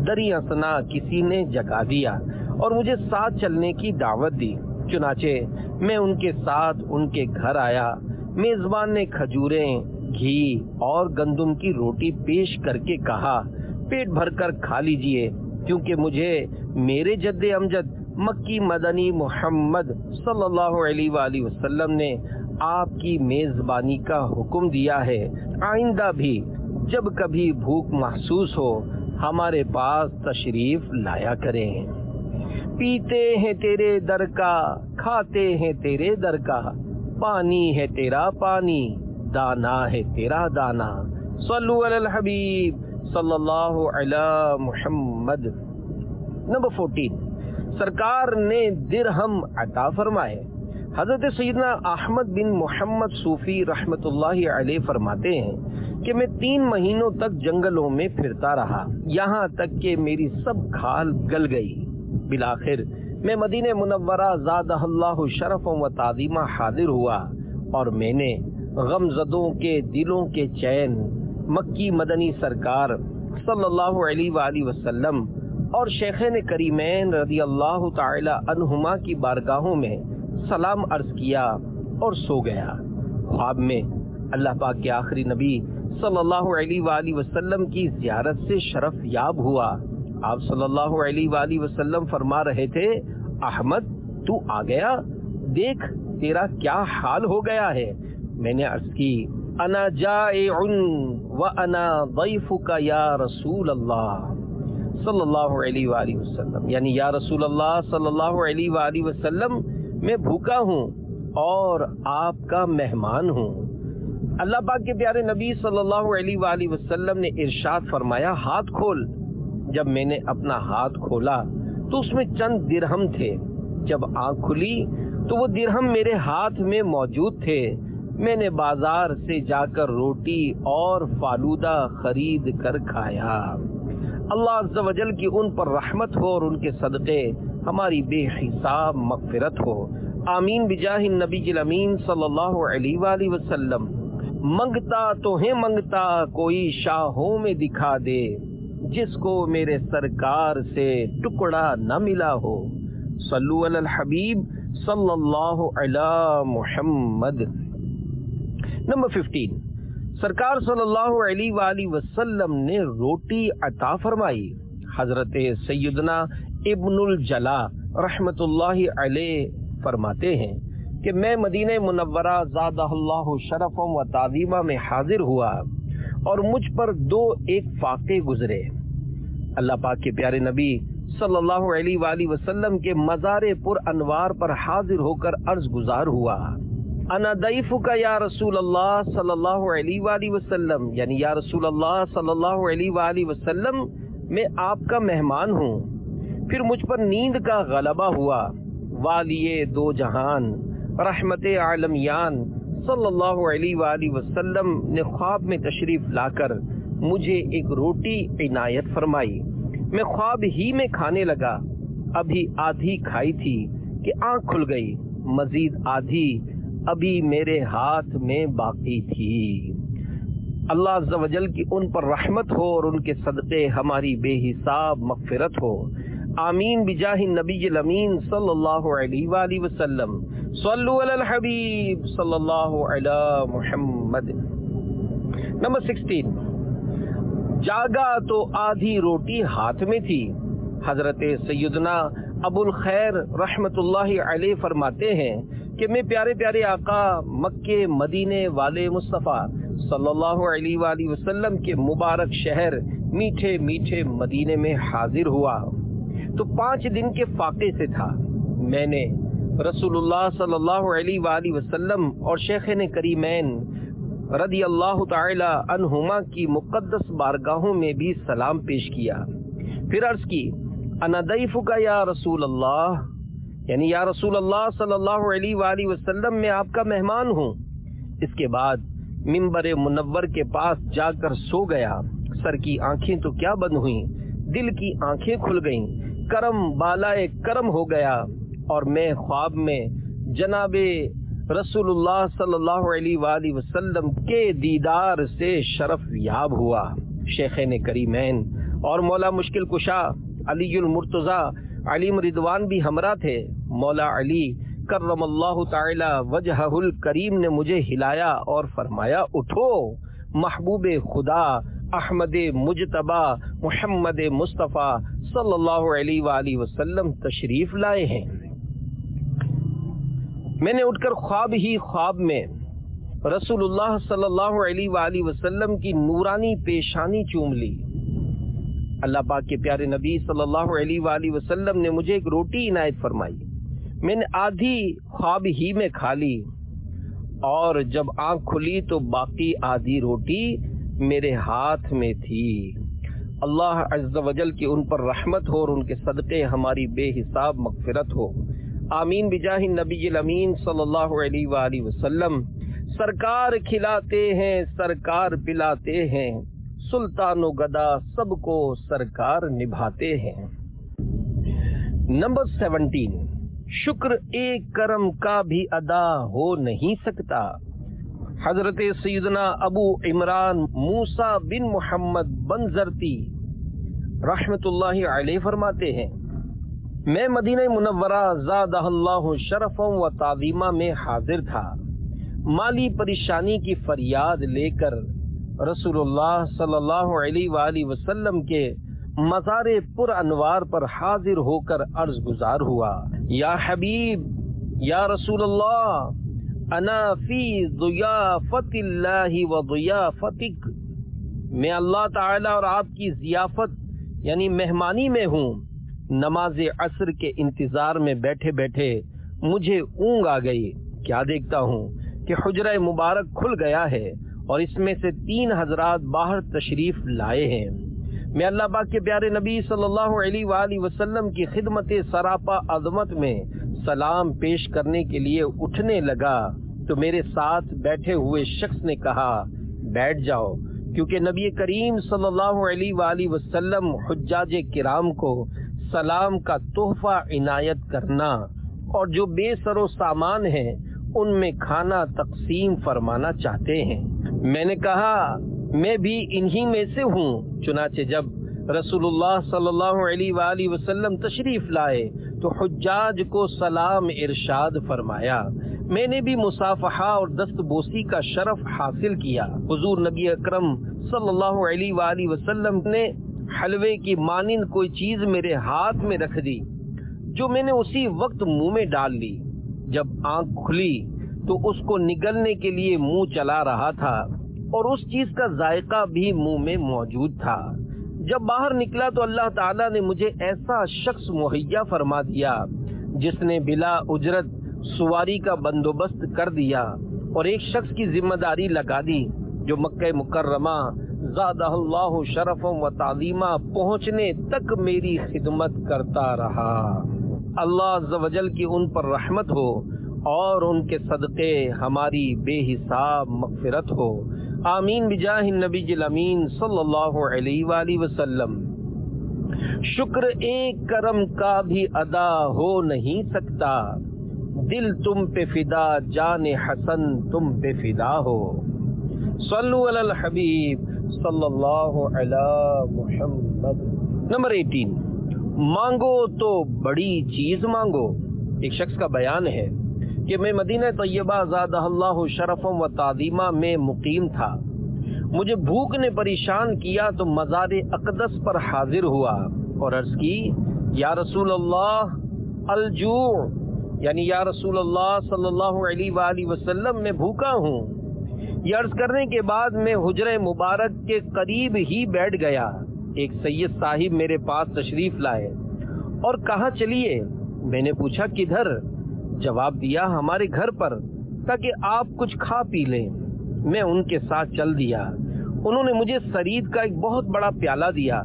S1: دری اثنا کسی نے جگا دیا اور مجھے ساتھ چلنے کی دعوت دی، چنانچہ میں ان کے ساتھ ان کے گھر آیا۔ میزبان نے کھجوریں، گھی اور گندم کی روٹی پیش کر کے کہا، پیٹ بھر کر کھا لیجئے، کیونکہ مجھے میرے جد امجد مکی مدنی محمد صلی اللہ علیہ وآلہ وسلم نے آپ کی میزبانی کا حکم دیا ہے۔ آئندہ بھی جب کبھی بھوک محسوس ہو ہمارے پاس تشریف لایا کریں۔ پیتے ہیں تیرے در کا، کھاتے ہیں تیرے در کا، پانی ہے تیرا پانی، دانا ہے تیرا دانا، صلو علی الحبیب صلی اللہ علی محمد۔ نمبر 14، سرکار نے درہم عطا فرمائے۔ حضرت سیدنا احمد بن محمد صوفی رحمت اللہ علیہ فرماتے ہیں کہ میں 3 مہینوں تک جنگلوں میں پھرتا رہا، یہاں تک کہ میری سب کھال گل گئی۔ بالآخر میں مدینہ منورہ زادہ اللہ شرف و تعظیمہ حاضر ہوا اور میں نے غم زدوں کے دلوں کے چین مکی مدنی سرکار صلی اللہ علیہ وآلہ وسلم اور شیخین کریمین رضی اللہ تعالی عنہما کی بارگاہوں میں سلام عرض کیا اور سو گیا۔ خواب میں اللہ پاک کے آخری نبی صلی اللہ علیہ وآلہ وسلم کی زیارت سے شرف یاب ہوا۔ آپ صلی اللہ علیہ وآلہ وسلم فرما رہے تھے، احمد تو آ گیا، دیکھ تیرا کیا حال ہو گیا ہے۔ میں نے عرض کی، انا جائع وانا ضیفک یا رسول اللہ صلی اللہ علیہ وآلہ وسلم، یعنی یا رسول اللہ صلی اللہ علیہ وآلہ وسلم میں بھوکا ہوں اور آپ کا مہمان ہوں۔ اللہ پاک کے پیارے نبی صلی اللہ علیہ وآلہ وسلم نے ارشاد فرمایا، ہاتھ کھول۔ جب میں نے اپنا ہاتھ کھولا تو اس میں چند درہم تھے۔ جب آنکھ کھلی تو وہ درہم میرے ہاتھ میں موجود تھے۔ میں نے بازار سے جا کر روٹی اور فالودہ خرید کر کھایا۔ اللہ عز و جل کی ان پر رحمت ہو اور ان کے صدقے ہماری بے حساب مغفرت ہو، آمین بجاہ النبی الامین صلی اللہ علیہ وآلہ وسلم۔ منگتا تو ہے منگتا کوئی شاہوں میں دکھا دے، جس کو میرے سرکار سے ٹکڑا نہ ملا ہو، صلو علی الحبیب صلی اللہ علی محمد۔ نمبر 15، سرکار صلی اللہ علیہ وآلہ وسلم نے روٹی عطا فرمائی۔ حضرت سیدنا ابن الجلا رحمت اللہ علیہ فرماتے ہیں کہ میں مدینہ منورہ زادہ اللہ شرفا و تعظیمہ میں حاضر ہوا اور مجھ پر 2 ایک فاقے گزرے۔ اللہ پاک کے پیارے نبی صلی اللہ علیہ وآلہ وسلم کے مزار پر انوار پر حاضر ہو کر عرض گزار ہوا، انا ضیفک یا رسول اللہ صلی اللہ علیہ وآلہ وسلم، یعنی یا رسول اللہ صلی اللہ علیہ وآلہ وسلم میں آپ کا مہمان ہوں۔ پھر مجھ پر نیند کا غلبہ ہوا، والی دو جہان رحمت عالمیان صلی اللہ علیہ وآلہ وسلم نے خواب میں تشریف لا کر مجھے ایک روٹی عنایت فرمائی۔ میں خواب ہی میں کھانے لگا، ابھی آدھی کھائی تھی کہ آنکھ کھل گئی، مزید آدھی ابھی میرے ہاتھ میں باقی تھی۔ اللہ عز و جل کی ان پر رحمت ہو اور ان کے صدقے ہماری بے حساب مغفرت ہو، آمین بجاہ النبی الامین صلی اللہ علیہ وآلہ وسلم۔ صلو علی الحبیب صلی اللہ علی محمد۔ نمبر 16، جاگا تو آدھی روٹی ہاتھ میں تھی۔ حضرت سیدنا ابو الخیر رحمت اللہ علیہ فرماتے ہیں کہ میں پیارے پیارے آقا مکے مدینے والے مصطفیٰ صلی اللہ علیہ وآلہ وسلم کے مبارک شہر میٹھے میٹھے مدینے میں حاضر ہوا تو 5 دن کے فاقے سے تھا۔ میں نے رسول اللہ صلی اللہ علیہ وآلہ وسلم اور شیخین کریمین رضی اللہ تعالی عنہما کی مقدس بارگاہوں میں بھی سلام پیش کیا، پھر عرض کی انا ضیفک یا رسول اللہ، یعنی یا رسول اللہ صلی اللہ علیہ وآلہ وسلم میں آپ کا مہمان ہوں۔ اس کے بعد منبر منور کے پاس جا کر سو گیا۔ سر کی آنکھیں تو کیا بند ہوئیں، دل کی آنکھیں کھل گئیں، کرم بالائے کرم ہو گیا اور میں خواب میں جناب رسول اللہ صلی اللہ علیہ وآلہ وسلم کے دیدار سے شرف یاب ہوا۔ شیخین کریمین اور مولا مشکل کشا علی المرتضیٰ علیم رضوان بھی ہمراہ تھے۔ مولا علی کرم اللہ تعالی وجہہ الکریم نے مجھے ہلایا اور فرمایا اٹھو، محبوب خدا احمد مجتبی محمد مصطفیٰ صلی اللہ علیہ وآلہ وسلم تشریف لائے ہیں۔ میں نے اٹھ کر خواب ہی خواب میں رسول اللہ صلی اللہ علیہ وآلہ وسلم کی نورانی پیشانی چوم لی۔ اللہ پاک کے پیارے نبی صلی اللہ علیہ وآلہ وسلم نے مجھے ایک روٹی عنایت فرمائی، میں نے آدھی خواب ہی میں کھا لی اور جب آنکھ کھلی تو باقی آدھی روٹی میرے ہاتھ میں تھی۔ اللہ عز و جل کی ان پر رحمت ہو اور ان کے صدقے ہماری بے حساب مغفرت ہو، آمین بجاہ النبی الامین صلی اللہ علیہ وآلہ وسلم۔ سرکار کھلاتے ہیں، سرکار پلاتے ہیں، سلطان و گدا سب کو سرکار نبھاتے ہیں۔ نمبر 17، شکر ایک کرم کا بھی ادا ہو نہیں سکتا۔ حضرت سیدنا ابو عمران موسیٰ بن محمد بنزرتی رحمت اللہ علیہ فرماتے ہیں میں مدینہ منورہ زادہ اللہ شرفا و تعظیمہ میں حاضر تھا، مالی پریشانی کی فریاد لے کر رسول اللہ صلی اللہ علیہ وآلہ وسلم کے مزار پر انوار پر حاضر ہو کر عرض گزار ہوا، یا حبیب یا رسول اللہ انا فی ضیافت اللہ و ضیافتک، میں اللہ تعالی اور آپ کی ضیافت یعنی مہمانی میں ہوں۔ نماز عصر کے انتظار میں بیٹھے بیٹھے مجھے اونگ آ گئی، کیا دیکھتا ہوں کہ حجرہ مبارک کھل گیا ہے اور اس میں سے 3 حضرات باہر تشریف لائے ہیں۔ میں اللہ پاک کے پیارے نبی صلی اللہ علیہ وآلہ وسلم کی خدمت سراپا عظمت میں سلام پیش کرنے کے لیے اٹھنے لگا تو میرے ساتھ بیٹھے ہوئے شخص نے کہا بیٹھ جاؤ، کیونکہ نبی کریم صلی اللہ علیہ وآلہ وسلم حجاج کرام کو سلام کا تحفہ عنایت کرنا اور جو بے سر و سامان ہیں ان میں کھانا تقسیم فرمانا چاہتے ہیں۔ میں نے کہا میں بھی انہی میں سے ہوں۔ چنانچہ جب رسول اللہ صلی اللہ علیہ وآلہ وسلم تشریف لائے تو حجاج کو سلام ارشاد فرمایا، میں نے بھی مصافحہ اور دست بوسی کا شرف حاصل کیا۔ حضور نبی اکرم صلی اللہ علیہ وآلہ وسلم نے حلوے کی مانند کوئی چیز میرے ہاتھ میں رکھ دی جو میں نے اسی وقت منہ میں ڈال لی۔ جب آنکھ کھلی تو اس کو نگلنے کے لیے منہ چلا رہا تھا اور اس چیز کا ذائقہ بھی منہ میں موجود تھا۔ جب باہر نکلا تو اللہ تعالیٰ نے مجھے ایسا شخص مہیا فرما دیا جس نے بلا اجرت سواری کا بندوبست کر دیا اور ایک شخص کی ذمہ داری لگا دی جو مکہ مکرمہ زادہ اللہ شرفا و تعظیمہ پہنچنے تک میری خدمت کرتا رہا۔ اللہ عز و جل کی ان پر رحمت ہو اور ان کے صدقے ہماری بے حساب مغفرت ہو، آمین بجاہ النبی الامین صلی اللہ علیہ وآلہ وسلم۔ شکر ایک کرم کا بھی ادا ہو نہیں سکتا، دل تم پہ فدا، جان حسن تم پہ فدا ہو، صلو علی الحبیب صلی اللہ علی محمد۔ نمبر 18، مانگو تو بڑی چیز مانگو۔ ایک شخص کا بیان ہے کہ میں مدینہ طیبہ زادہ اللہ شرفا و تعظیمہ میں مقیم تھا، مجھے بھوک نے پریشان کیا تو مزار اقدس پر حاضر ہوا اور عرض کی، یا رسول اللہ الجوع، یعنی یا رسول اللہ صلی اللہ علیہ وآلہ وسلم میں بھوکا ہوں۔ یہ عرض کرنے کے بعد میں حجرہ مبارک کے قریب ہی بیٹھ گیا۔ ایک سید صاحب میرے پاس تشریف لائے اور کہا چلیے۔ میں نے پوچھا کدھر؟ جواب دیا ہمارے گھر پر، تاکہ آپ کچھ کھا پی لیں۔ میں ان کے ساتھ چل دیا۔ انہوں نے مجھے سرید کا ایک بہت بڑا پیالہ دیا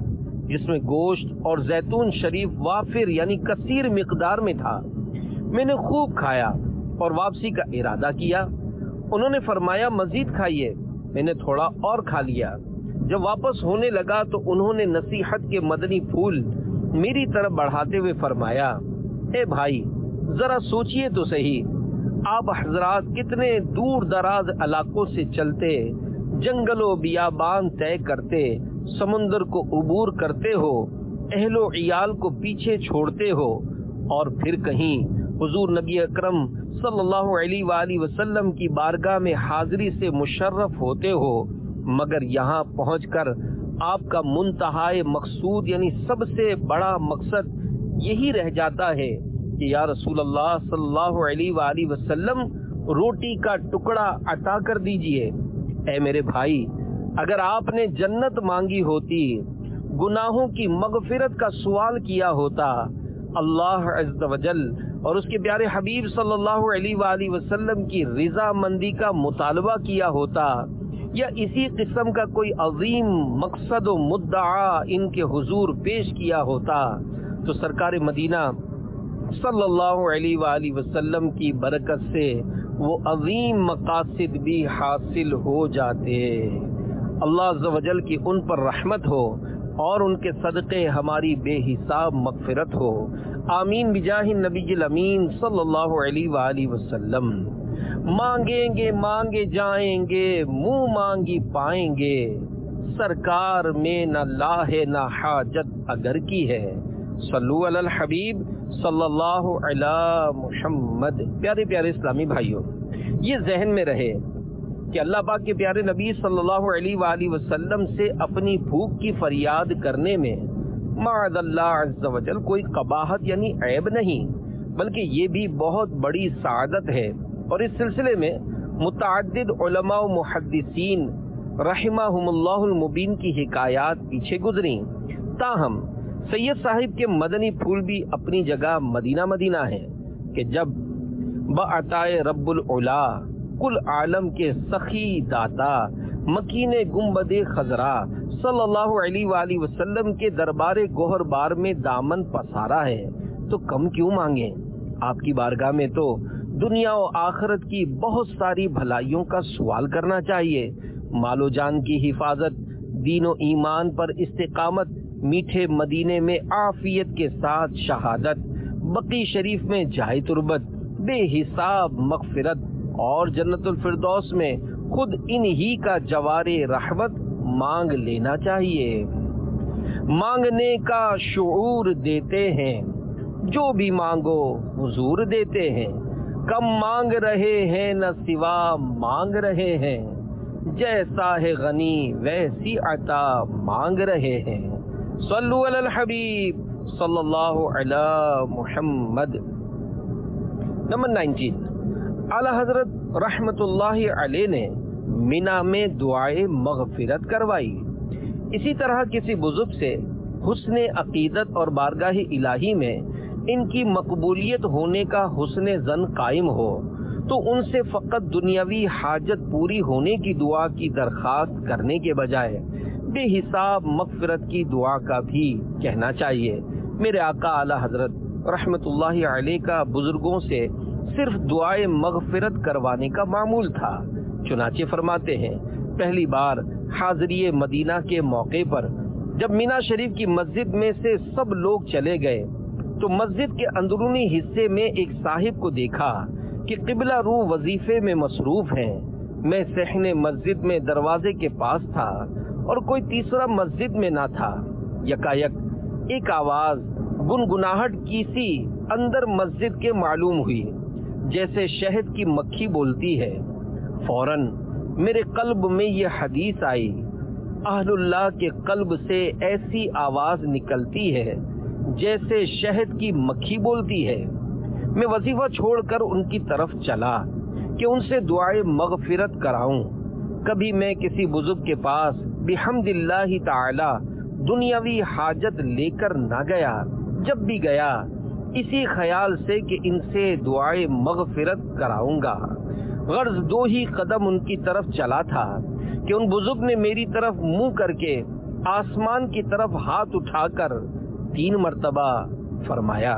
S1: جس میں گوشت اور زیتون شریف وافر یعنی کثیر مقدار میں تھا۔ میں نے خوب کھایا اور واپسی کا ارادہ کیا۔ انہوں نے فرمایا مزید کھائیے۔ میں نے تھوڑا اور کھا لیا۔ جب واپس ہونے لگا تو انہوں نے نصیحت کے مدنی پھول میری طرف بڑھاتے ہوئے فرمایا، اے بھائی ذرا سوچئے تو صحیح، آپ حضرات کتنے دور دراز علاقوں سے چلتے، جنگل و بیابان طے کرتے، سمندر کو عبور کرتے ہو، اہل و عیال کو پیچھے چھوڑتے ہو، اور پھر کہیں حضور نبی اکرم صلی اللہ علیہ وآلہ وسلم کی بارگاہ میں حاضری سے مشرف ہوتے ہو، مگر یہاں پہنچ کر آپ کا منتہائے مقصود یعنی سب سے بڑا مقصد یہی رہ جاتا ہے کہ یا رسول اللہ صلی اللہ علیہ وآلہ وسلم روٹی کا ٹکڑا عطا کر دیجئے۔ اے میرے بھائی، اگر آپ نے جنت مانگی ہوتی، گناہوں کی مغفرت کا سوال کیا ہوتا، اللہ عز و جل اور اس کے پیارے حبیب صلی اللہ علیہ وآلہ وسلم کی رضا مندی کا مطالبہ کیا ہوتا، یا اسی قسم کا کوئی عظیم مقصد و مدعا ان کے حضور پیش کیا ہوتا، تو سرکار مدینہ صلی اللہ علیہ وآلہ وسلم کی برکت سے وہ عظیم مقاصد بھی حاصل ہو جاتے۔ اللہ عز و جل کی ان پر رحمت ہو اور ان کے صدقے ہماری بے حساب مغفرت ہو، آمین بجاہ النبی الامین صلی اللہ علیہ وآلہ وسلم۔ مانگیں گے مانگے جائیں گے، منہ مانگی پائیں گے، سرکار میں نہ لاہ نہ حاجت اگر کی ہے، صلو علی الحبیب صلی اللہ علی محمد۔ پیارے پیارے اسلامی بھائیوں، یہ ذہن میں رہے کہ اللہ پاک کے پیارے نبی صلی اللہ علیہ وآلہ وسلم سے اپنی بھوک کی فریاد کرنے میں معاذ اللہ عز و جل کوئی قباحت یعنی عیب نہیں، بلکہ یہ بھی بہت بڑی سعادت ہے۔ اور اس سلسلے میں متعدد علماء و محدثین رحمہم اللہ المبین کی حکایات پیچھے گزریں، تاہم سید صاحب کے مدنی پھول بھی اپنی جگہ مدینہ مدینہ ہے کہ جب بعطائے رب العلا کل عالم کے سخی داتا مکین گنبد خضرا صلی اللہ علیہ وآلہ وسلم کے دربار گوہر بار میں دامن پسارا ہے تو کم کیوں مانگیں؟ آپ کی بارگاہ میں تو دنیا و آخرت کی بہت ساری بھلائیوں کا سوال کرنا چاہیے، مال و جان کی حفاظت، دین و ایمان پر استقامت، میٹھے مدینے میں عافیت کے ساتھ شہادت، بقی شریف میں جائے تربت، بے حساب مغفرت، اور جنت الفردوس میں خود انہی کا جوار رحمت مانگ لینا چاہیے۔ مانگنے کا شعور دیتے ہیں، جو بھی مانگو حضور دیتے ہیں، کم مانگ رہے ہیں نہ سوا مانگ رہے ہیں، جیسا ہے غنی ویسی عطا مانگ رہے ہیں، صلو علی الحبیب صلی اللہ علی محمد۔ نمبر 19، اعلی حضرت رحمت اللہ علیہ نے مینا میں دعائے مغفرت کروائی۔ اسی طرح کسی بزرگ سے حسن عقیدت اور بارگاہ الہی میں ان کی مقبولیت ہونے کا حسن ظن قائم ہو تو ان سے فقط دنیاوی حاجت پوری ہونے کی دعا کی درخواست کرنے کے بجائے بے حساب مغفرت کی دعا کا بھی کہنا چاہیے۔ میرے آقا اعلی حضرت رحمت اللہ علیہ کا بزرگوں سے صرف دعائے مغفرت کروانے کا معمول تھا۔ چنانچہ فرماتے ہیں پہلی بار حاضری مدینہ کے موقع پر جب مینا شریف کی مسجد میں سے سب لوگ چلے گئے تو مسجد کے اندرونی حصے میں ایک صاحب کو دیکھا کہ قبلہ رو وظیفے میں مصروف ہیں۔ میں صحن مسجد میں دروازے کے پاس تھا اور کوئی تیسرا مسجد میں نہ تھا۔ یکایک ایک آواز گنگناہٹ کی سی اندر مسجد کے معلوم ہوئی، جیسے شہد کی مکھی بولتی ہے۔ فوراً میرے قلب میں یہ حدیث آئی، اہل اللہ کے قلب سے ایسی آواز نکلتی ہے جیسے شہد کی مکھی بولتی ہے۔ میں وظیفہ چھوڑ کر ان کی طرف چلا کہ ان سے دعائے مغفرت کراؤں۔ کبھی میں کسی بزرگ کے پاس بحمد اللہ تعالی دنیاوی حاجت لے کر نہ گیا، جب بھی گیا اسی خیال سے کہ ان سے دعائے مغفرت کراؤں گا۔ غرض 2 ہی قدم ان کی طرف چلا تھا کہ ان بزرگ نے میری طرف منہ کر کے آسمان کی طرف ہاتھ اٹھا کر 3 مرتبہ فرمایا،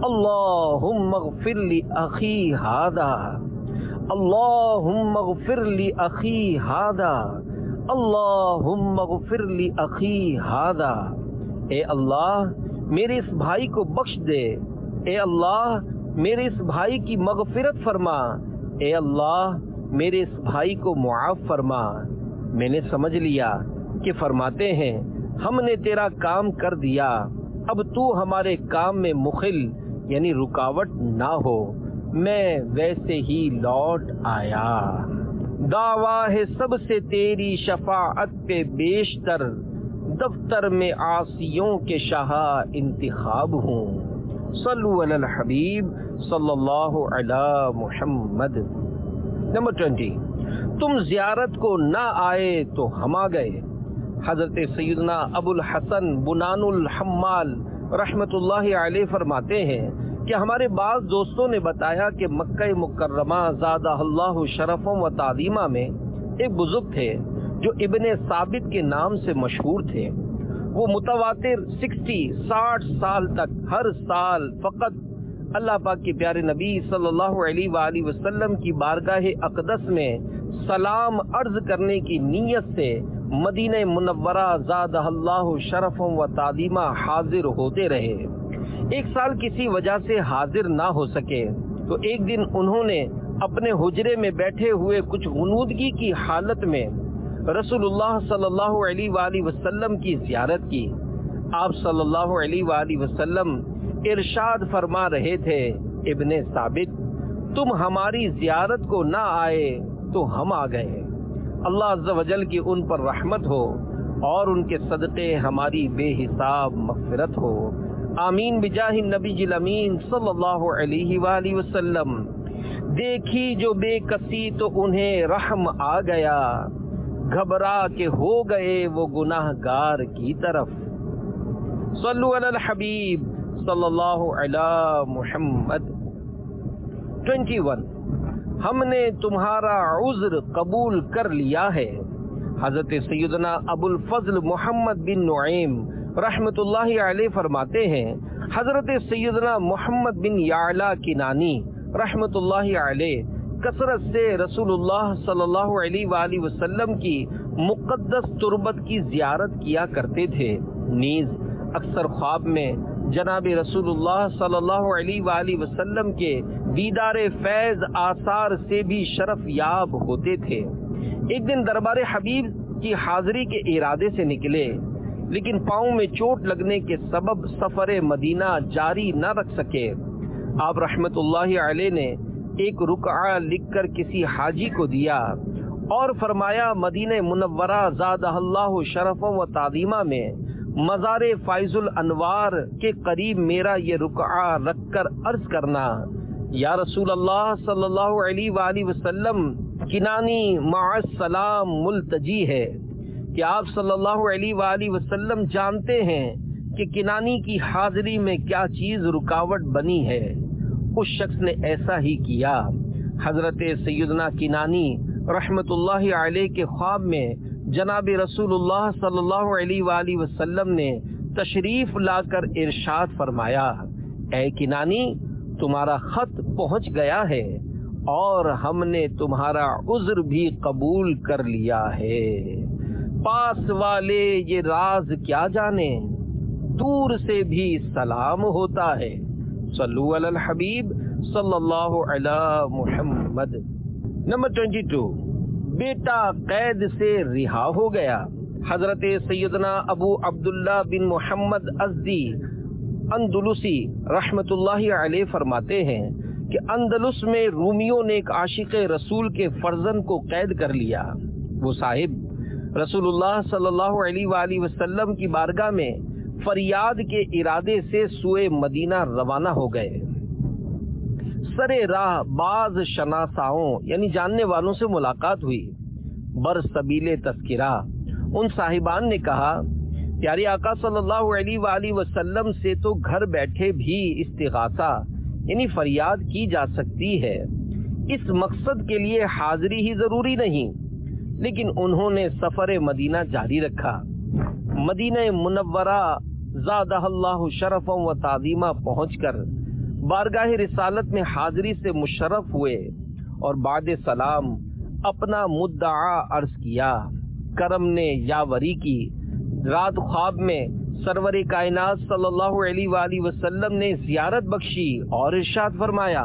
S1: اللہم اغفر لی اخی ھذا، اللہم اغفر لی اخی ھذا، اللہم اغفر لی اخی ھذا۔ اے اللہ میرے اس بھائی کو بخش دے، اے اللہ میرے اس بھائی کی مغفرت فرما، اے اللہ میرے اس بھائی کو معاف فرما۔ میں نے سمجھ لیا کہ فرماتے ہیں ہم نے تیرا کام کر دیا، اب تو ہمارے کام میں مخل یعنی رکاوٹ نہ ہو۔ میں ویسے ہی لوٹ آیا۔ دعویٰ ہے سب سے تیری شفاعت پہ بیشتر، دفتر میں عاصیوں کے شاہ انتخاب ہوں۔ صلو علی الحبیب صلی اللہ علی محمد۔ نمبر 20، تم زیارت کو نہ آئے تو ہم آ گئے۔ حضرت سیدنا ابو الحسن بنان الحمال رحمت اللہ علیہ فرماتے ہیں کہ ہمارے بعض دوستوں نے بتایا کہ مکہ مکرمہ زادہ اللہ شرف و تعظیمہ میں ایک بزرگ تھے جو ابن ثابت کے نام سے مشہور تھے۔ وہ متواتر 60 سال تک ہر سال فقط اللہ پاک کے پیارے نبی صلی اللہ علیہ وآلہ وسلم کی بارگاہ اقدس میں سلام عرض کرنے کی نیت سے مدینہ منورہ زادہ اللہ شرف و تعظیمہ حاضر ہوتے رہے۔ ایک سال کسی وجہ سے حاضر نہ ہو سکے تو ایک دن انہوں نے اپنے حجرے میں بیٹھے ہوئے کچھ غنودگی کی حالت میں رسول اللہ صلی اللہ علیہ وآلہ وسلم کی زیارت کی۔ آپ صلی اللہ علیہ وآلہ وسلم ارشاد فرما رہے تھے، ابن ثابت تم ہماری زیارت کو نہ آئے تو ہم آ گئے۔ اللہ عز و جل کی ان پر رحمت ہو اور ان کے صدقے ہماری بے حساب مغفرت ہو، آمین بجاہ النبی الامین صلی اللہ علیہ وآلہ وسلم۔ دیکھی جو بے کسی تو انہیں رحم آ گیا، گھبرا کے ہو گئے وہ گناہ گار کی طرف۔ صلو علی الحبیب صلی اللہ علی محمد۔ 21، ہم نے تمہارا عذر قبول کر لیا ہے۔ حضرت سیدنا ابو الفضل محمد بن نعیم رحمت اللہ علیہ فرماتے ہیں حضرت سیدنا محمد بن یعلا کنانی رحمت اللہ علیہ کثرت سے رسول اللہ صلی اللہ علیہ وآلہ وسلم کی مقدس تربت کی زیارت کیا کرتے تھے۔ نیز اکثر خواب میں جناب رسول اللہ صلی اللہ علیہ وآلہ وسلم کے دیدار فیض آثار سے بھی شرف یاب ہوتے تھے۔ ایک دن دربار حبیب کی حاضری کے ارادے سے نکلے، لیکن پاؤں میں چوٹ لگنے کے سبب سفر مدینہ جاری نہ رکھ سکے۔ آپ رحمت اللہ علیہ نے ایک رکعہ لکھ کر کسی حاجی کو دیا اور فرمایا مدینہ منورہ زادہ اللہ شرف و تعظیمہ میں مزار فائز الانوار کے قریب میرا یہ رکعہ رکھ کر عرض کرنا، یا رسول اللہ صلی اللہ علیہ وآلہ وسلم کنانی مع السلام ملتجی ہے، کہ آپ صلی اللہ علیہ وآلہ وسلم جانتے ہیں کہ کنانی کی حاضری میں کیا چیز رکاوٹ بنی ہے۔ اس شخص نے ایسا ہی کیا۔ حضرت سیدنا کنانی رحمت اللہ علیہ کے خواب میں جناب رسول اللہ صلی اللہ علیہ وآلہ وسلم نے تشریف لا کر ارشاد فرمایا، اے کنانی تمہارا خط پہنچ گیا ہے اور ہم نے تمہارا عذر بھی قبول کر لیا ہے۔ پاس والے یہ راز کیا جانے، دور سے بھی سلام ہوتا ہے۔ صلو علی الحبیب صلی اللہ علی محمد۔ نمبر 22، بیٹا قید سے رہا ہو گیا۔ حضرت سیدنا ابو عبداللہ بن محمد ازدی اندلسی رحمت اللہ علیہ فرماتے ہیں کہ اندلس میں رومیوں نے ایک عاشق رسول کے فرزند کو قید کر لیا۔ وہ صاحب رسول اللہ صلی اللہ علیہ وآلہ وسلم کی بارگاہ میں فریاد کے ارادے سے سوئے مدینہ روانہ ہو گئے۔ سرے راہ بعض شناساؤں یعنی جاننے والوں سے ملاقات ہوئی۔ برسبیل تذکرہ ان صاحبان نے کہا، پیارے آقا صلی اللہ علیہ وآلہ وسلم سے تو گھر بیٹھے بھی استغاثہ یعنی فریاد کی جا سکتی ہے، اس مقصد کے لیے حاضری ہی ضروری نہیں۔ لیکن انہوں نے سفر مدینہ جاری رکھا۔ مدینہ منورہ زادہ اللہ شرفا و تعظیما پہنچ کر بارگاہ رسالت میں حاضری سے مشرف ہوئے اور بعد سلام اپنا مدعا عرض کیا۔ کرم نے یاوری کی۔ رات خواب میں سرور کائنات صلی اللہ علیہ وآلہ وسلم نے زیارت بخشی اور ارشاد فرمایا،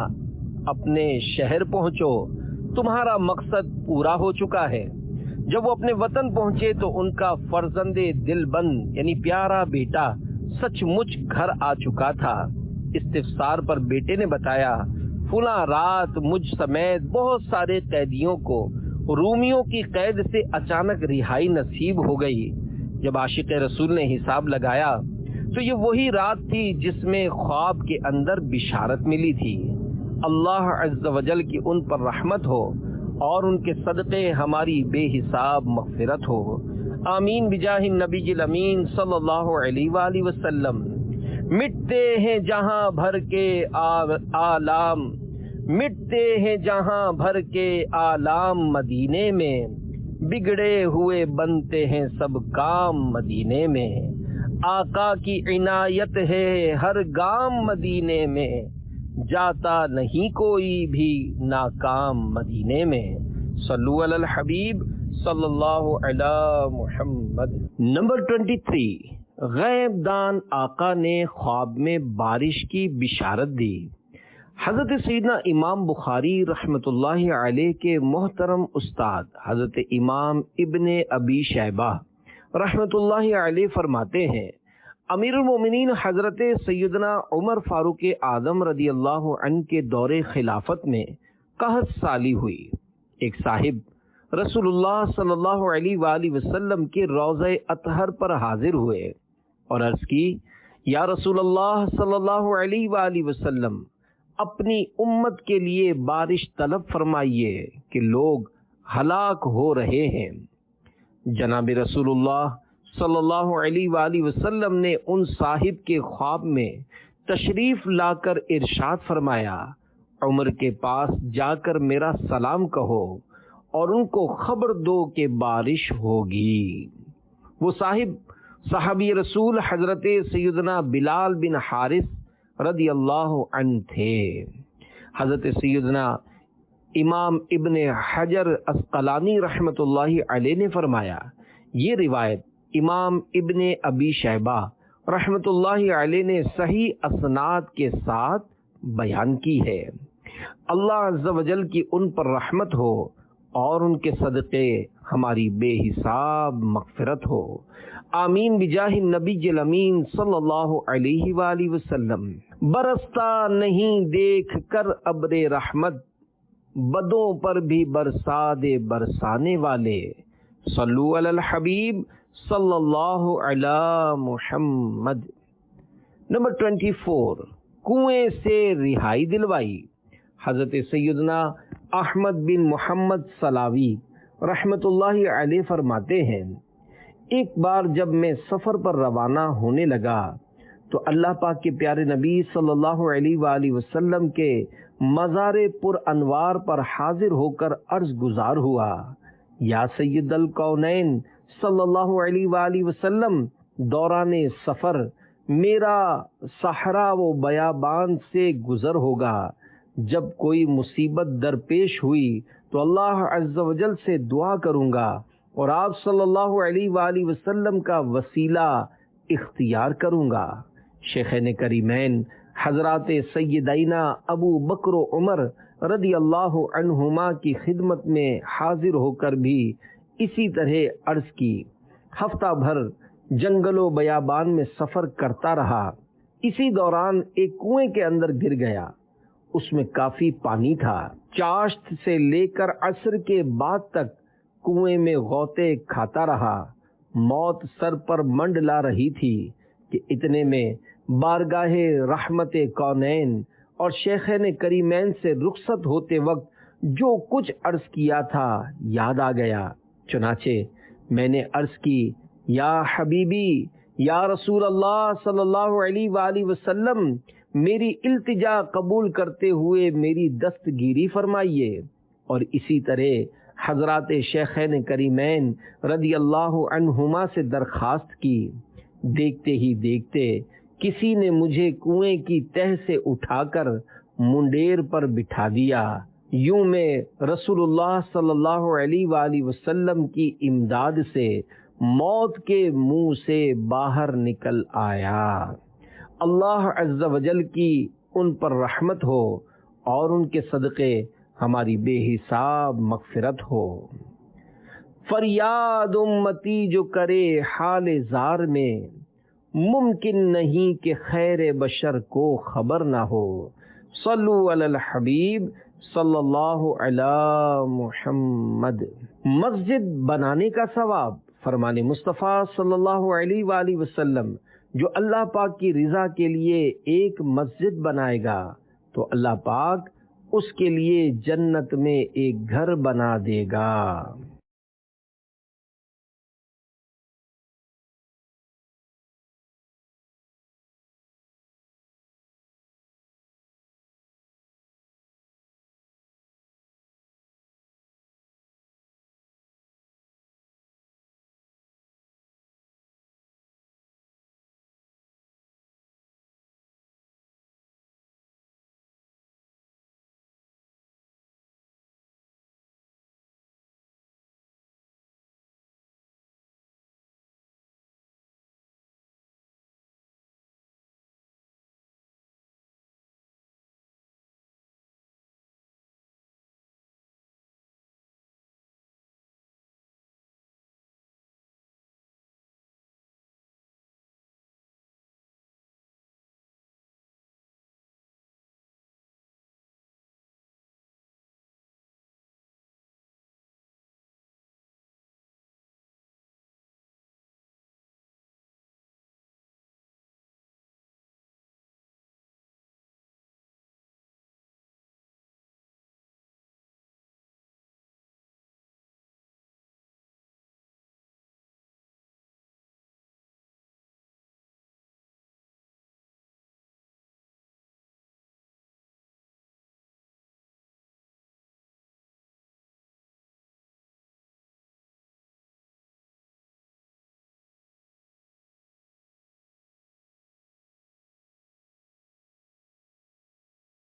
S1: اپنے شہر پہنچو، تمہارا مقصد پورا ہو چکا ہے۔ جب وہ اپنے وطن پہنچے تو ان کا فرزند دل بند یعنی پیارا بیٹا سچ مچ گھر آ چکا تھا۔ استفسار پر بیٹے نے بتایا، فلاں رات مجھ سمیت بہت سارے قیدیوں کو رومیوں کی قید سے اچانک رہائی نصیب ہو گئی۔ جب عاشق رسول نے حساب لگایا تو یہ وہی رات تھی جس میں خواب کے اندر بشارت ملی تھی۔ اللہ عز و جل کی ان پر رحمت ہو اور ان کے صدقے ہماری بے حساب مغفرت ہو۔ آمین بجاہ النبی الامین صلی اللہ علیہ وآلہ وسلم۔ مٹتے ہیں جہاں بھر کے آلام، مٹتے ہیں جہاں بھر کے آلام مدینے میں، بگڑے ہوئے بنتے ہیں سب کام مدینے میں۔ آقا کی عنایت ہے ہر گام مدینے میں، جاتا نہیں کوئی بھی ناکام مدینے میں۔ صلو علی الحبیب صلی اللہ علی محمد۔ نمبر 23، غیب دان آقا نے خواب میں بارش کی بشارت دی۔ حضرت سیدنا امام بخاری رحمت اللہ علیہ کے محترم استاد حضرت امام ابن ابی شیبہ رحمت اللہ علیہ فرماتے ہیں، امیر المومنین حضرت سیدنا عمر فاروق اعظم رضی اللہ عنہ کے دور خلافت میں قحط سالی ہوئی۔ ایک صاحب رسول اللہ صلی اللہ علیہ وآلہ وسلم کے روضہ اطہر پر حاضر ہوئے اور عرض کی، یا رسول اللہ صلی اللہ علیہ وآلہ وسلم، اپنی امت کے لیے بارش طلب فرمائیے کہ لوگ ہلاک ہو رہے ہیں۔ جناب رسول اللہ صلی اللہ علیہ وآلہ وسلم نے ان صاحب کے خواب میں تشریف لا کر ارشاد فرمایا، عمر کے پاس جا کر میرا سلام کہو اور ان کو خبر دو کہ بارش ہوگی۔ وہ صاحب صحابی رسول حضرت سیدنا بلال بن حارث رضی اللہ عنہ تھے۔ حضرت سیدنا امام ابن حجر اسقلانی رحمت اللہ علیہ نے فرمایا، یہ روایت امام ابن ابی شیبہ رحمت اللہ علیہ نے صحیح اسناد کے ساتھ بیان کی ہے۔ اللہ عز و جل کی ان پر رحمت ہو اور ان کے صدقے ہماری بے حساب مغفرت ہو۔ آمین بجاہ النبی الامین صلی اللہ علیہ وآلہ وسلم۔ برستا نہیں دیکھ کر ابر رحمت، بدوں پر بھی برسا دے برسانے والے۔ صلو علی الحبیب صلی اللہ علی محمد۔ نمبر 24، کنویں سے رہائی دلوائی۔ حضرت سیدنا احمد بن محمد سلاوی رحمت اللہ علیہ فرماتے ہیں، ایک بار جب میں سفر پر روانہ ہونے لگا تو اللہ پاک کے پیارے نبی صلی اللہ علیہ وآلہ وسلم کے مزار پر انوار پر حاضر ہو کر عرض گزار ہوا، یا سید الکونین صلی اللہ علیہ وآلہ وسلم، دوران سفر میرا صحرا و بیابان سے گزر ہوگا۔ جب کوئی مصیبت درپیش ہوئی تو اللہ عز و جل سے دعا کروں گا اور آپ صلی اللہ علیہ وآلہ وسلم کا وسیلہ اختیار کروں گا۔ شیخین کریمین حضرات سیدینا ابو بکر و عمر رضی اللہ عنہما کی خدمت میں حاضر ہو کر بھی اسی طرح عرض کی۔ ہفتہ بھر جنگل و بیابان میں سفر کرتا رہا۔ اسی دوران ایک کنویں کے اندر گر گیا۔ اس میں کافی پانی تھا۔ چاشت سے لے کر عصر کے بعد تک کنویں میں غوطے کھاتا رہا۔ موت سر پر منڈلا رہی تھی کہ اتنے میں بارگاہ رحمت کونین اور شیخین کریمین سے رخصت ہوتے وقت جو کچھ عرض کیا تھا یاد آ گیا۔ چنانچہ میں نے عرض کی، یا حبیبی، یا رسول اللہ صلی اللہ علیہ وآلہ وسلم، میری التجا قبول کرتے ہوئے میری دستگیری فرمائیے۔ اور اسی طرح حضرات شیخین کریمین رضی اللہ عنہما سے درخواست کی۔ دیکھتے ہی دیکھتے کسی نے مجھے کنویں کی تہ سے اٹھا کر منڈیر پر بٹھا دیا۔ یوں میں رسول اللہ صلی اللہ علیہ وآلہ وسلم کی امداد سے موت کے منہ سے باہر نکل آیا۔ اللہ عز و جل کی ان پر رحمت ہو اور ان کے صدقے ہماری بے حساب مغفرت ہو۔ فریاد امتی جو کرے حال زار میں، ممکن نہیں کہ خیر بشر کو خبر نہ ہو۔ صلو علی الحبیب صلی اللہ علی محمد۔ مسجد بنانے کا ثواب، فرمان مصطفیٰ صلی اللہ علیہ وآلہ وسلم، جو اللہ پاک کی رضا کے لیے ایک مسجد بنائے گا تو اللہ پاک اس کے لیے جنت میں ایک گھر بنا دے گا۔